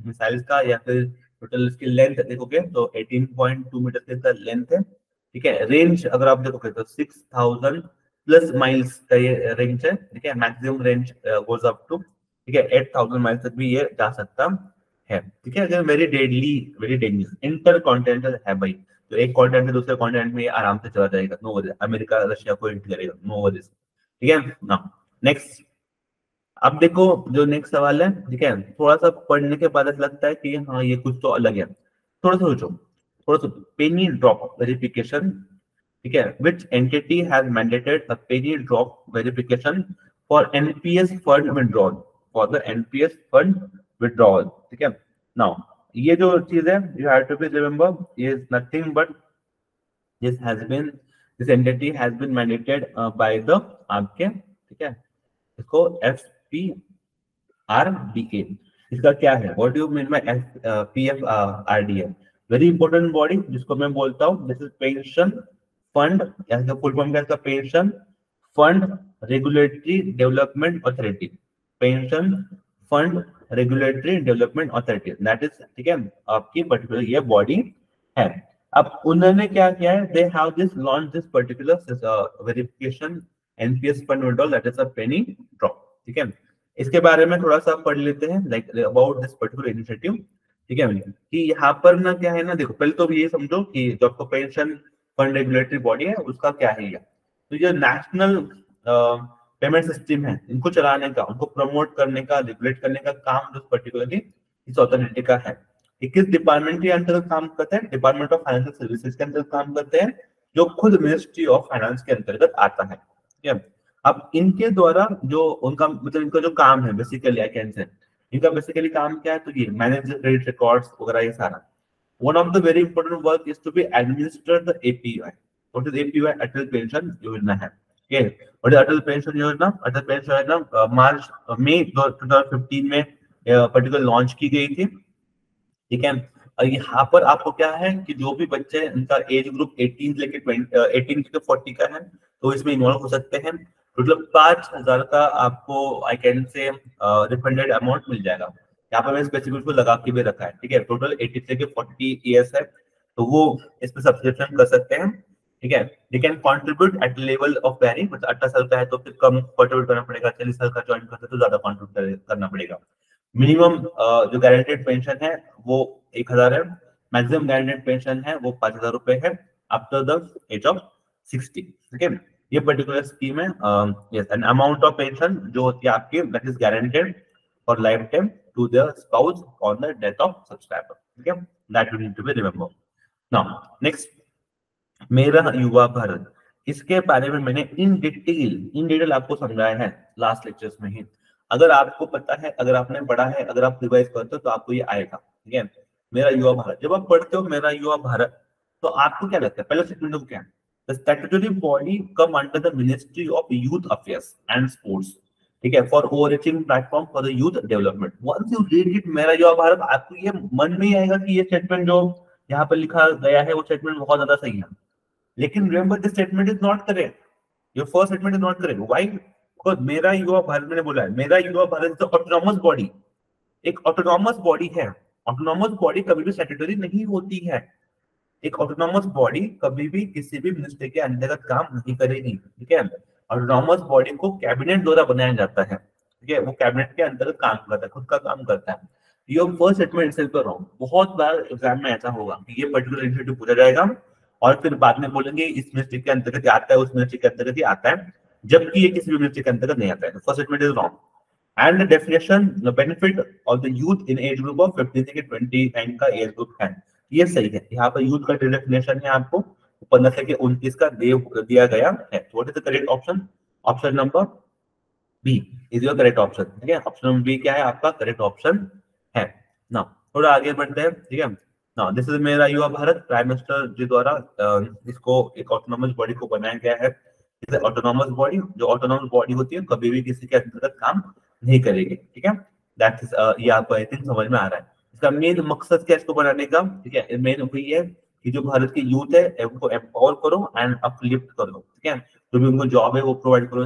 मिसाइल्स का या फिर टोटल इसकी लेंथ देखोगे तो 18.2 मीटर की इसका लेंथ है, ठीक है। रेंज अगर आप देखोगे तो 6000 प्लस माइल्स का ये रेंज है, ठीक है। Maximum range goes up to, ठीक है, 8000 माइल्स तक भी ये जा सकता है, ठीक है। अगर वेरी डेडली इंटर कॉन्टिनेंटल है भाई, तो एक कॉन्टिनेंट से दूसरे कॉन्टिनेंट में ये आराम से चला जाएगा, नो वरीज। अमेरिका रशिया को हिट करेगा, नो वरीज, ठीक है ना। नेक्स्ट, अब देखो जो नेक्स्ट सवाल है, ठीक है, थोड़ा सा पढ़ने के बाद ऐसा लगता है कि हाँ ये कुछ तो अलग है। थोड़ा सा सोचो, थोड़ा सा पेनी ड्रॉप वेरिफिकेशन, ठीक है, which entity has mandated a penny drop verification for NPS fund withdrawal, for the NPS fund withdrawal, ठीक है। नाउ ये जो चीज है, you have to be remember is nothing but this has been this entity has been mandated by the आपके, ठीक है, इसको FPRDA, इसका क्या है, what do you mean by PFRDA? Very important body जिसको मैं बोलता हूँ, दिस इज पेंशन फंड, या फुल फॉर्म क्या है, pension fund regulatory development authority, pension fund regulatory development authority, that is, ठीक है, आपकी पर्टिकुलर ये बॉडी है। अब उन्होंने क्या किया है, they have this launch this particular verification NPS fund withdrawal, that is a penny drop, ठीक है। इसके बारे में थोड़ा सा पढ़ लेते हैं, like about this particular initiative, ठीक है, कि यहाँ पर ना क्या है ना, देखो पहले तो ये समझो कि जो आपको पेंशन फंड रेगुलेटरी बॉडी है उसका क्या है ये, तो ये नेशनल पेमेंट सिस्टम है, इनको चलाने का, उनको प्रमोट करने का, रेगुलेट करने का काम जो पर्टिकुलरली इस अथॉरिटी का है। किस डिपार्टमेंट के अंतर्गत काम करते हैं, डिपार्टमेंट ऑफ फाइनेंशियल सर्विसेज के अंतर्गत काम करते हैं, जो खुद मिनिस्ट्री ऑफ फाइनेंस के अंतर्गत आता है, ठीक है। अब इनके द्वारा जो उनका मतलब इनका जो काम है बेसिकली, आई कैन से इनका बेसिकली काम क्या है, तो ये मैनेज क्रेडिट रिकॉर्ड्स वगैरह ये सारा। One of the very important work is to be administer the APY. What is APY? Atal pension Yojana है, ठीक है। और अटल पेंशन योजना, अटल पेंशन योजना मार्च मई 2015 में पर्टिकुलर लॉन्च की गई थी, ठीक है। और यहाँ पर आपको क्या है कि जो भी बच्चे उनका एज ग्रुप 18 से लेकर 18 से 40 का है, तो इसमें इन्वॉल्व हो सकते हैं। मतलब 5000 का आपको I can say refunded amount मिल जाएगा। यहाँ पर मैं स्पेसिफिक को लगा के भी रखा है, ठीक है। टोटल 80 से 40 ईयर्स है, तो वो इस पे सब्सक्रिप्शन कर सकते हैं, ठीक है। They can contribute at level of vary, मतलब 18 साल का है तो फिर कम कंट्रीब्यूट करना पड़ेगा, 40 साल का ज्वाइन करते तो ज्यादा कंट्रीब्यूट करना पड़ेगा। मिनिमम जो गारंटेड पेंशन है वो 1000 है, मैक्सिमम गारंटेड पेंशन है वो 5000 रुपए है आफ्टर द एज ऑफ 60, ठीक है। ये पर्टिकुलर स्कीम है। Yes, an amount of pension जो होती है आपकी, that is guaranteed for life time to the spouse on the death of subscriber, ठीक है, that you need to be remember. Now next, Mera Yuva Bharat, इसके बारे में मैंने इन डिटेल आपको समझाया है लास्ट लेक्चर्स में ही। अगर आपको पता है, अगर आपने पढ़ा है, अगर आप रिवाइज करते हो तो आपको ये आएगा, ठीक है। मेरा युवा भारत, जब आप पढ़ते हो मेरा युवा भारत, तो आपको क्या लगता है, पहले स्टेटमेंट क्या है, the statutory body come under the Ministry of Youth Affairs and Sports, ठीक है, for overreaching platform for the youth development. Once you read it Mera Yuva Bharat, आपको ये मन में ही आएगा कि ये स्टेटमेंट जो यहाँ पर लिखा गया है वो स्टेटमेंट बहुत ज्यादा सही है। लेकिन remember this statement is not correct, your first statement is not correct. Why? Because मेरा युवा भारत, मैंने बोला है मेरा Yuva Bharat is autonomous body, एक ऑटोनॉमस बॉडी है। ऑटोनॉमस बॉडी कभी भी स्टैट्यूटरी नहीं होती है। एक ऑटोनॉमस बॉडी कभी भी किसी भी मिनिस्ट्री के अंतर्गत काम नहीं करेगी, ठीक है। ऑटोनॉमस बॉडी को कैबिनेट द्वारा बनाया जाता है, ठीक है, वो कैबिनेट के अंतर्गत काम करता है, खुद का काम करता है। योर फर्स्ट स्टेटमेंट इटसेल्फ पर रॉन्ग। बहुत बार एग्जाम में ऐसा होगा कि ये पर्टिकुलर इनिशिएटिव पूछा जाएगा और फिर बाद में बोलेंगे इस मिनिस्ट्री के अंतर्गत आता है, उस मिनिस्ट्री के अंतर्गत ही आता है, जबकि ये किसी भी मिनिस्ट्री के अंतर्गत नहीं आता है। First statement is wrong. And the definition, the benefit of the youth in age group of 15 से 29 का एज ग्रुप है, ये सही है। यहाँ पर यूथ का डेफिनेशन है आपको 15 से 29 का दिया गया है। What is the correct option? Option number B is your correct option, ठीक है। ऑप्शन नंबर बी क्या है आपका करेक्ट ऑप्शन है ना। थोड़ा आगे बढ़ते हैं, ठीक है ना। दिस इज मेरा युवा भारत, प्राइम मिनिस्टर जी द्वारा इसको एक ऑटोनॉमस बॉडी को बनाया गया है। ऑटोनॉमस बॉडी, जो ऑटोनॉमस बॉडी होती है कभी भी किसी के अंतर्गत काम नहीं करेगी, ठीक है। दैट इज ये आपको आई थिंक समझ में आ रहा है। इसका मेन मकसद क्या है इसको बनाने का, ठीक है, मेन वही है कि जो भारत की यूथ है उनको एम्पावर करो एंड अपलिफ्ट करो, ठीक है, जो भी उनको जॉब है वो प्रोवाइड करो।